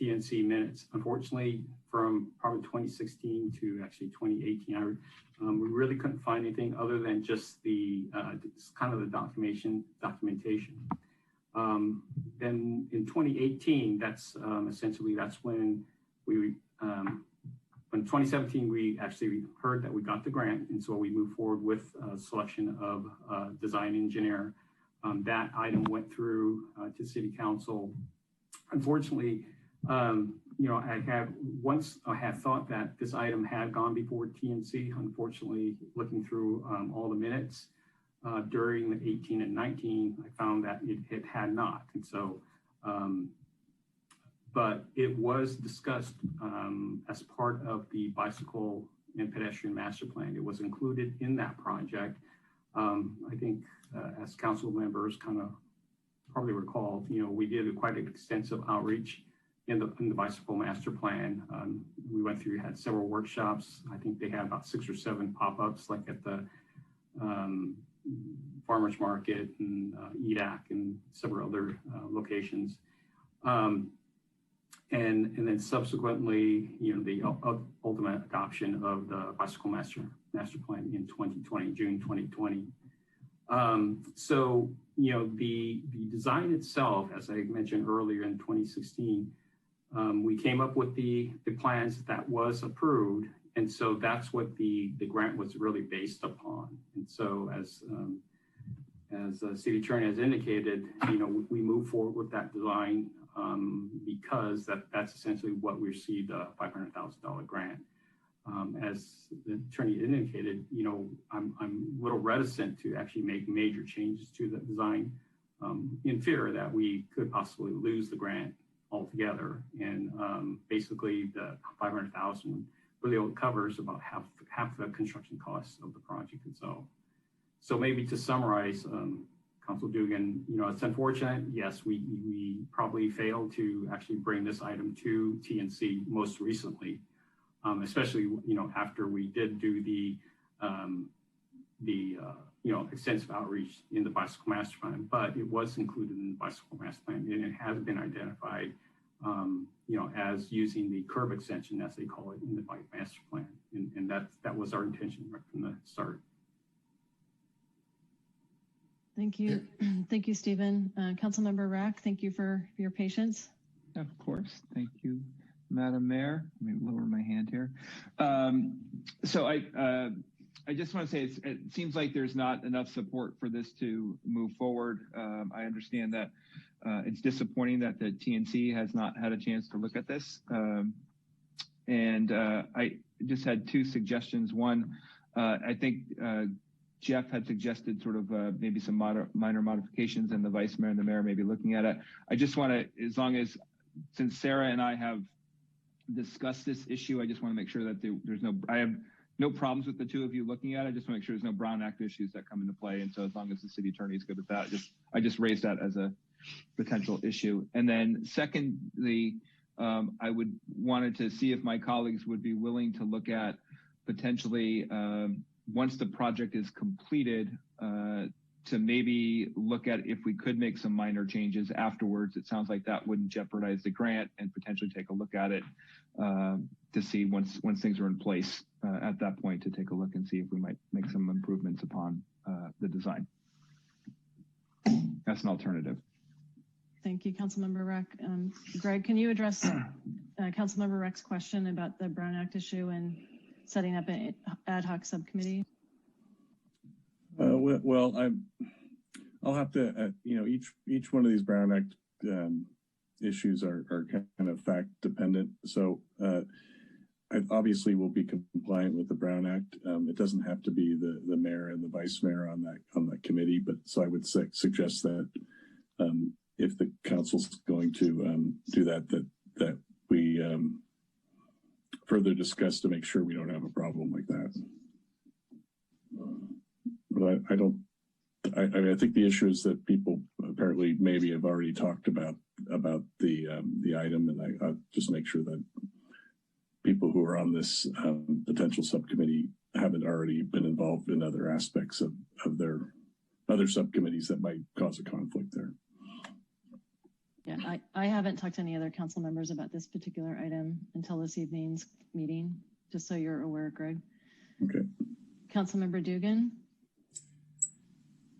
TNC minutes. Unfortunately, from probably 2016 to actually 2018, we really couldn't find anything other than just the kind of the documentation. Then in 2018, that's essentially when we in 2017 we actually heard that we got the grant, and so we moved forward with selection of design engineer. That item went through to City Council. Unfortunately, I had thought that this item had gone before TNC. Unfortunately, looking through all the minutes during the 18 and 19, I found that it had not. And so, but it was discussed as part of the bicycle and pedestrian master plan. It was included in that project. I think as council members kind of probably recall, we did quite an extensive outreach in the bicycle master plan. We went through, had several workshops. I think they had about 6 or 7 pop-ups, like at the farmers market and EDAC and several other locations. and then subsequently, the ultimate adoption of the bicycle master plan in 2020, June 2020. So, the design itself, as I mentioned earlier in 2016, we came up with the plans that was approved. And so that's what the grant was really based upon. And so as the city attorney has indicated, we move forward with that design because that's essentially what we received a $500,000 grant. As the attorney indicated, I'm a little reticent to actually make major changes to the design in fear that we could possibly lose the grant altogether. And basically the $500,000 really covers about half the construction costs of the project itself. So maybe to summarize, Council Dugan, it's unfortunate. Yes, we probably failed to actually bring this item to TNC most recently, especially after we did do the extensive outreach in the bicycle master plan. But it was included in the bicycle master plan, and it has been identified, as using the curb extension, as they call it, in the bike master plan, and that was our intention right from the start. Thank you. Thank you, Stephen. Councilmember Rack, thank you for your patience. Of course. Thank you, Madam Mayor. Let me lower my hand here. So I just want to say it seems like there's not enough support for this to move forward. I understand that it's disappointing that the TNC has not had a chance to look at this. And I just had two suggestions. One, I think Jeff had suggested sort of maybe some minor modifications, and the vice mayor and the mayor may be looking at it. I just want to, since Sarah and I have discussed this issue, I just want to make sure that I have no problems with the two of you looking at it. I just want to make sure there's no Brown Act issues that come into play. And so as long as the city attorney is good with that, I just raised that as a potential issue. And then secondly, I wanted to see if my colleagues would be willing to look at potentially, once the project is completed, to maybe look at if we could make some minor changes afterwards. It sounds like that wouldn't jeopardize the grant, and potentially take a look at it to see once things are in place at that point, to take a look and see if we might make some improvements upon the design. That's an alternative. Thank you, Councilmember Rack. Greg, can you address Councilmember Rack's question about the Brown Act issue and setting up an ad hoc subcommittee? Well, I'll have to, each one of these Brown Act issues are kind of fact dependent. So I obviously will be compliant with the Brown Act. It doesn't have to be the mayor and the vice mayor on that committee, but so I would suggest that if the council's going to do that we further discuss to make sure we don't have a problem like that. But I think the issue is that people apparently maybe have already talked about the item, and I'll just make sure that people who are on this potential subcommittee haven't already been involved in other aspects of their other subcommittees that might cause a conflict there. Yeah, I haven't talked to any other council members about this particular item until this evening's meeting, just so you're aware, Greg. Okay. Councilmember Dugan.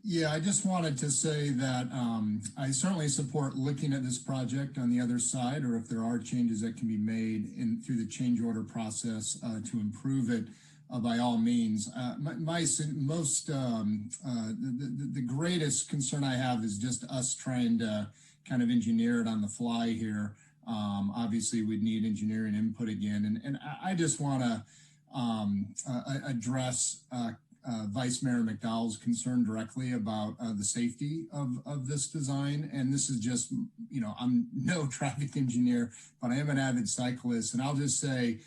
Yeah, I just wanted to say that I certainly support looking at this project on the other side, or if there are changes that can be made through the change order process to improve it, by all means. The greatest concern I have is just us trying to kind of engineer it on the fly here. Obviously, we'd need engineering input again, and I just want to address Vice Mayor McDowell's concern directly about the safety of this design. And this is just, I'm no traffic engineer, but I am an avid cyclist. And I'll just say,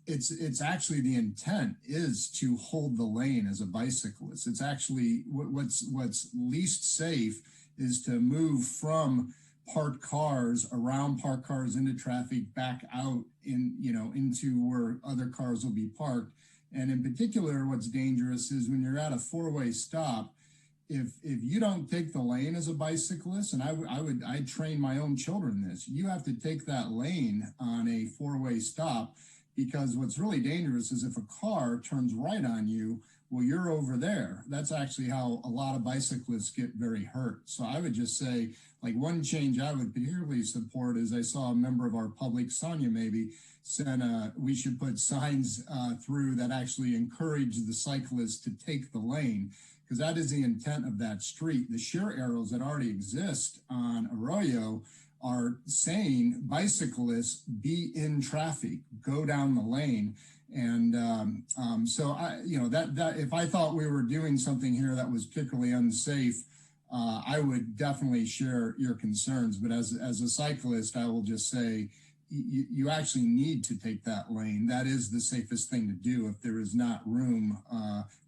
it's actually the intent is to hold the lane as a bicyclist. It's actually what's least safe is to move from parked cars, around parked cars, into traffic, back out into where other cars will be parked. And in particular, what's dangerous is when you're at a four-way stop if you don't take the lane as a bicyclist, and I'd train my own children this, you have to take that lane on a four-way stop, because what's really dangerous is if a car turns right on you, well, you're over there. That's actually how a lot of bicyclists get very hurt. So I would just say, like, one change I would particularly support is I saw a member of our public, Sonia maybe, said we should put signs through that actually encourage the cyclists to take the lane, because that is the intent of that street. The share arrows that already exist on Arroyo are saying bicyclists be in traffic, go down the lane. And so that if I thought we were doing something here that was particularly unsafe, I would definitely share your concerns. But as a cyclist, I will just say you actually need to take that lane. That is the safest thing to do if there is not room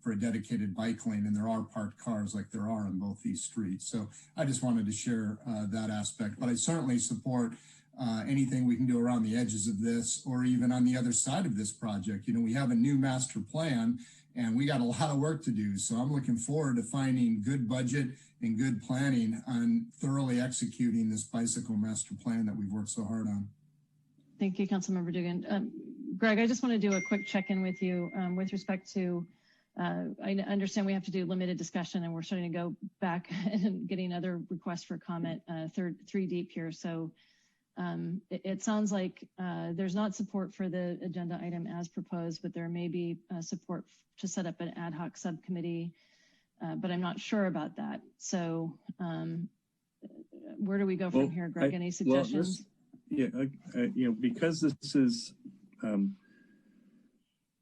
for a dedicated bike lane, and there are parked cars like there are on both these streets. So I just wanted to share that aspect. But I certainly support anything we can do around the edges of this, or even on the other side of this project. You know, we have a new master plan and we got a lot of work to do. So I'm looking forward to finding good budget and good planning on thoroughly executing this bicycle master plan that we've worked so hard on. Thank you, Councilmember Dugan. Greg, I just want to do a quick check-in with you with respect to, I understand we have to do limited discussion, and we're starting to go back and getting other requests for comment, three deep here. So it sounds like there's not support for the agenda item as proposed, but there may be support to set up an ad hoc subcommittee, but I'm not sure about that. So where do we go from here, Greg? Any suggestions? Because this is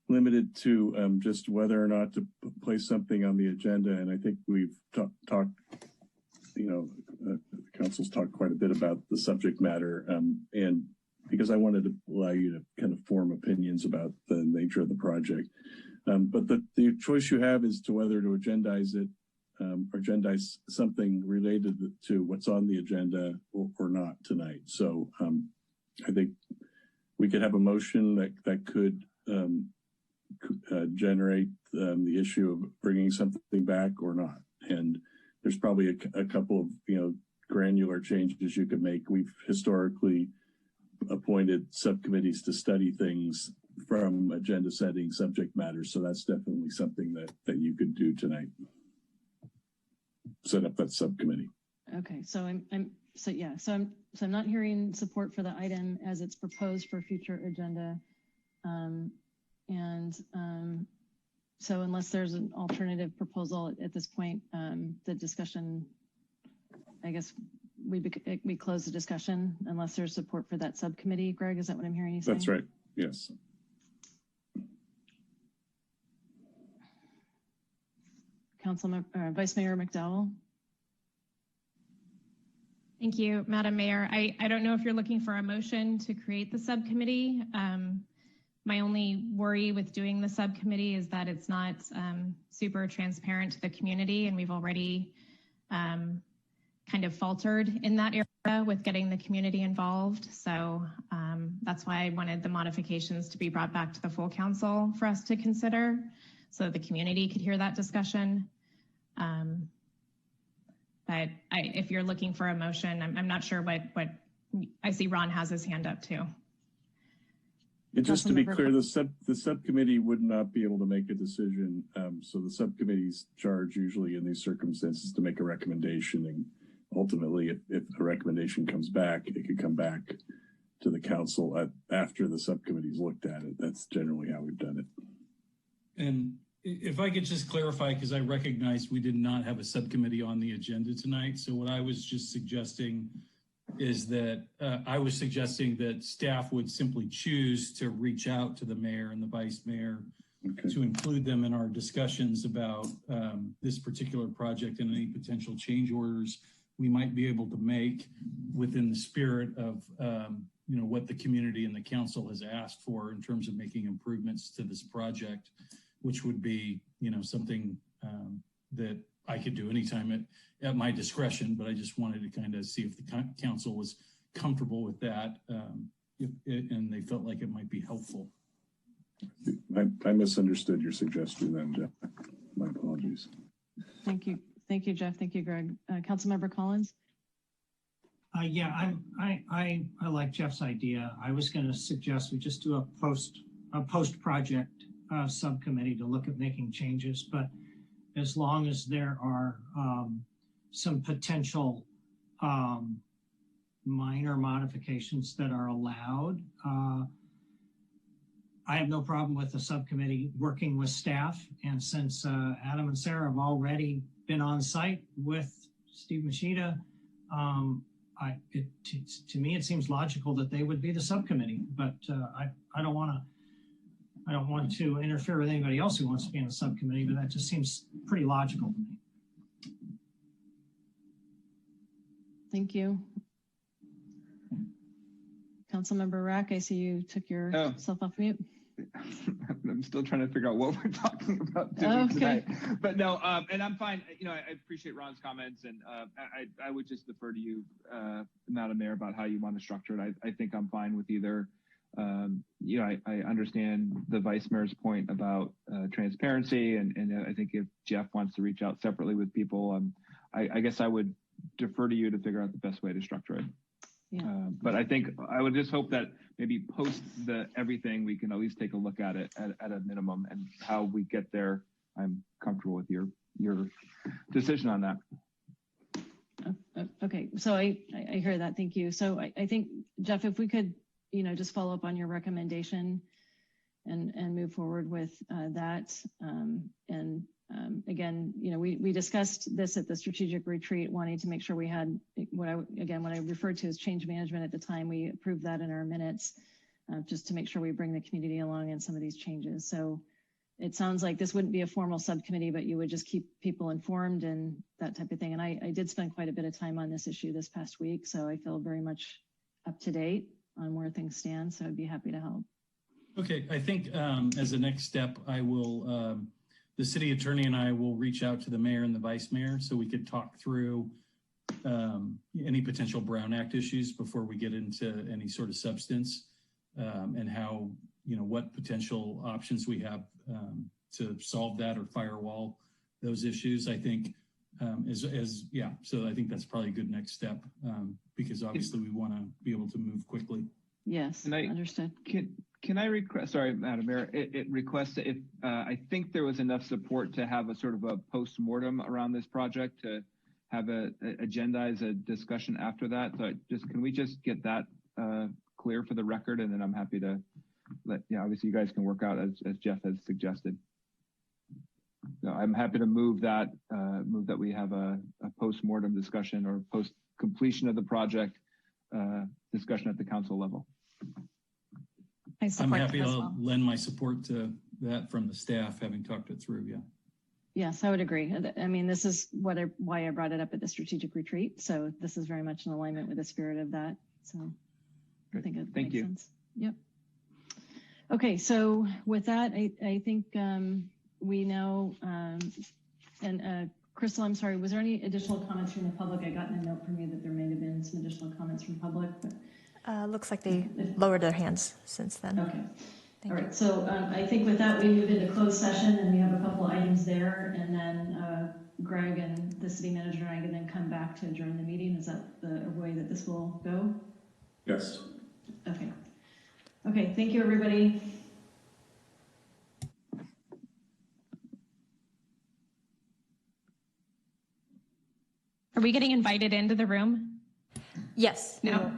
limited to just whether or not to place something on the agenda, and I think we've talked, the council's talked quite a bit about the subject matter, and because I wanted to allow you to kind of form opinions about the nature of the project. But the choice you have is to whether to agendize it, or agendize something related to what's on the agenda or not tonight. So I think we could have a motion that could generate the issue of bringing something back or not. And there's probably a couple of, granular changes you could make. We've historically appointed subcommittees to study things from agenda setting subject matters. So that's definitely something that you could do tonight. Set up that subcommittee. Okay, so I'm not hearing support for the item as it's proposed for future agenda. So unless there's an alternative proposal at this point, the discussion, I guess we close the discussion unless there's support for that subcommittee. Greg, is that what I'm hearing you say? That's right, yes. Vice Mayor McDowell. Thank you, Madam Mayor. I don't know if you're looking for a motion to create the subcommittee. My only worry with doing the subcommittee is that it's not super transparent to the community, and we've already kind of faltered in that area with getting the community involved. So that's why I wanted the modifications to be brought back to the full council for us to consider, so the community could hear that discussion. But if you're looking for a motion, I'm not sure what I see. Ron has his hand up too. And just to be clear, the subcommittee would not be able to make a decision. So the subcommittee's charge usually in these circumstances to make a recommendation, and ultimately if a recommendation comes back, it could come back to the council after the subcommittee's looked at it. That's generally how we've done it. And if I could just clarify, because I recognize we did not have a subcommittee on the agenda tonight. So what I was just suggesting is that I was suggesting that staff would simply choose to reach out to the mayor and the vice mayor to include them in our discussions about this particular project and any potential change orders we might be able to make within the spirit of what the community and the council has asked for in terms of making improvements to this project, which would be something that I could do anytime at my discretion, but I just wanted to kind of see if the council was comfortable with that and they felt like it might be helpful. I misunderstood your suggestion then, Jeff. My apologies. Thank you. Thank you, Jeff. Thank you, Greg. Councilmember Collins? Yeah, I like Jeff's idea. I was going to suggest we just do a post project subcommittee to look at making changes, but as long as there are some potential minor modifications that are allowed, I have no problem with the subcommittee working with staff. And since Adam and Sarah have already been on site with Steve Machida, to me, it seems logical that they would be the subcommittee, but I don't want to interfere with anybody else who wants to be in the subcommittee, but that just seems pretty logical to me. Thank you. Councilmember Rack, I see you took yourself off mute. I'm still trying to figure out what we're talking about tonight. But no, and I'm fine. You know, I appreciate Ron's comments, and I would just defer to you, Madam Mayor, about how you want to structure it. I think I'm fine with either. You know, I understand the Vice Mayor's point about transparency, and I think if Jeff wants to reach out separately with people, I guess I would defer to you to figure out the best way to structure it. Yeah. But I think I would just hope that maybe post everything, we can at least take a look at it at a minimum, and how we get there. I'm comfortable with your decision on that. Okay, so I hear that. Thank you. So I think, Jeff, if we could, you know, just follow up on your recommendation and move forward with that. Again, you know, we discussed this at the strategic retreat, wanting to make sure we had what I referred to as change management at the time. We approved that in our minutes, just to make sure we bring the community along in some of these changes. So it sounds like this wouldn't be a formal subcommittee, but you would just keep people informed and that type of thing. And I did spend quite a bit of time on this issue this past week, so I feel very much up to date on where things stand. So I'd be happy to help. Okay, I think as a next step, I will, the city attorney and I will reach out to the mayor and the vice mayor so we could talk through any potential Brown Act issues before we get into any sort of substance, and how, you know, what potential options we have to solve that or firewall those issues. I think so I think that's probably a good next step, because obviously we want to be able to move quickly. Yes, understood. Can I request, sorry, Madam Mayor, it requests if I think there was enough support to have a sort of a post-mortem around this project, to have agendize a discussion after that. So can we just get that clear for the record, and then I'm happy to obviously you guys can work out as Jeff has suggested. So I'm happy to move that we have a post-mortem discussion or post-completion of the project discussion at the council level. I'm happy to lend my support to that from the staff, having talked it through. Yeah. Yes, I would agree. I mean, this is why I brought it up at the strategic retreat. So this is very much in alignment with the spirit of that. So I think it makes sense. Yep. Okay, so with that, I think we know, and Crystal, I'm sorry, was there any additional comments from the public? I got a note from you that there may have been some additional comments from public. But looks like they lowered their hands since then. Okay. All right. So I think with that, we move into closed session, and we have a couple items there, and then Greg and the city manager and I can then come back to adjourn the meeting. Is that the way that this will go? Yes. Okay. Okay. Thank you, everybody. Are we getting invited into the room? Yes. No.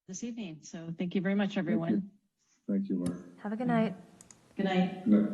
This evening. So thank you very much, everyone. Thank you, Laura. Have a good night. Good night. Good night.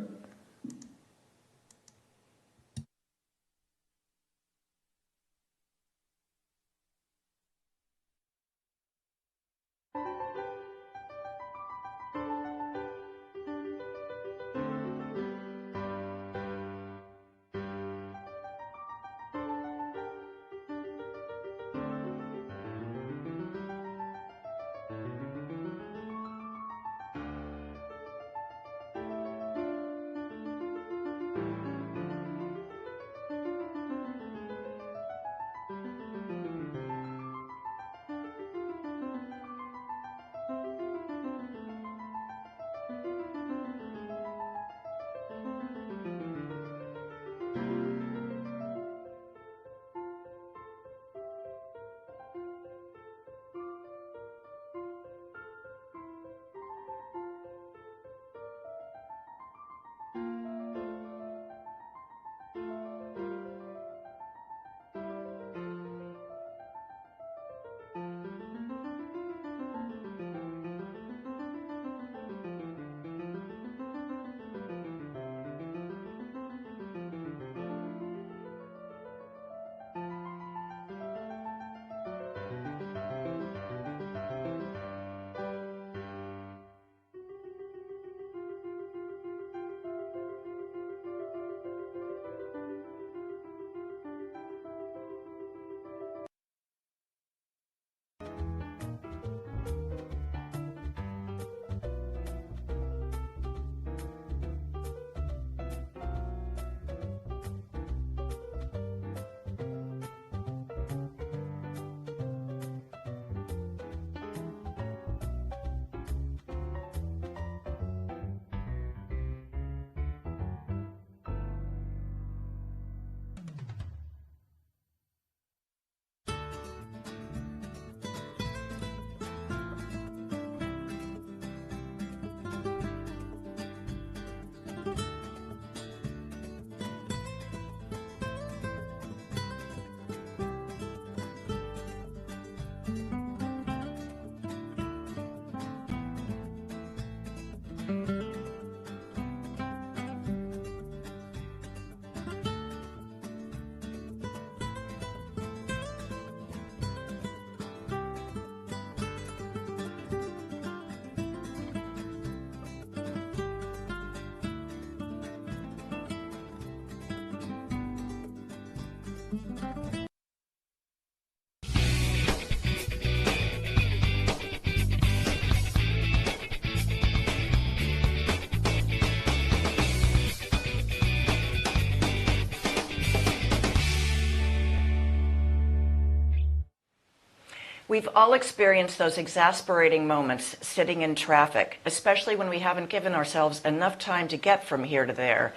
We've all experienced those exasperating moments sitting in traffic, especially when we haven't given ourselves enough time to get from here to there.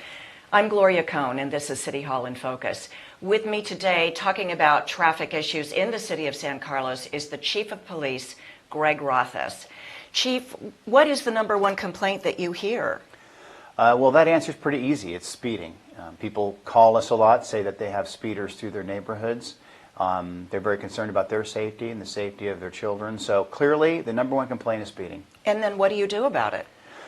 I'm Gloria Cohn, and this is City Hall in Focus. With me today, talking about traffic issues in the city of San Carlos, is the Chief of Police, Greg Rothas. Chief, what is the #1 complaint that you hear? Well, that answer is pretty easy. It's speeding. People call us a lot, say that they have speeders through their neighborhoods. They're very concerned about their safety and the safety of their children. So clearly, the #1 complaint is speeding. And then what do you do about it?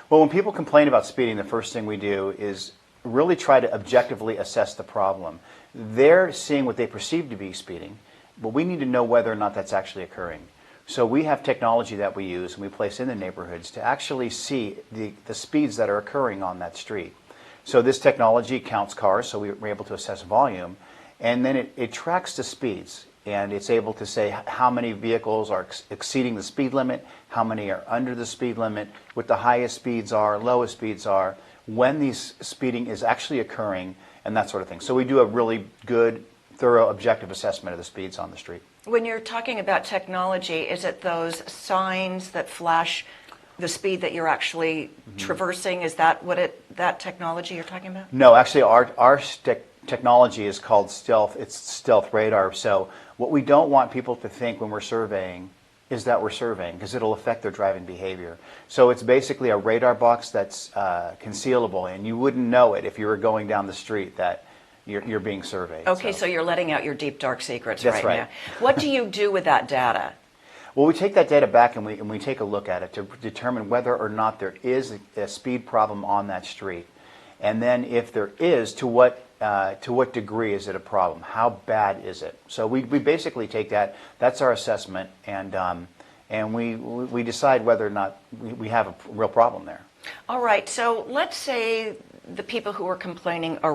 Well, when people complain about speeding, the first thing we do is really try to objectively assess the problem. They're seeing what they perceive to be speeding, but we need to know whether or not that's actually occurring. So we have technology that we use and we place in the neighborhoods to actually see the speeds that are occurring on that street. So this technology counts cars, so we're able to assess volume, and then it tracks the speeds, and it's able to say how many vehicles are exceeding the speed limit, how many are under the speed limit, what the highest speeds are, lowest speeds are, when these speeding is actually occurring, and that sort of thing. So we do a really good, thorough, objective assessment of the speeds on the street. When you're talking about technology, is it those signs that flash the speed that you're actually traversing? Is that that technology you're talking about? No, actually, our technology is called stealth. It's stealth radar. So what we don't want people to think when we're surveying is that we're surveying, because it'll affect their driving behavior. So it's basically a radar box that's concealable, and you wouldn't know it if you were going down the street that you're being surveyed. Okay, so you're letting out your deep, dark secrets That's right. now. What do you do with that data? Well, we take that data back and we take a look at it to determine whether or not there is a speed problem on that street. And then if there is, to what degree is it a problem? How bad is it? So we basically take that, that's our assessment, and we decide whether or not we have a real problem there. All right, so let's say the people who are complaining are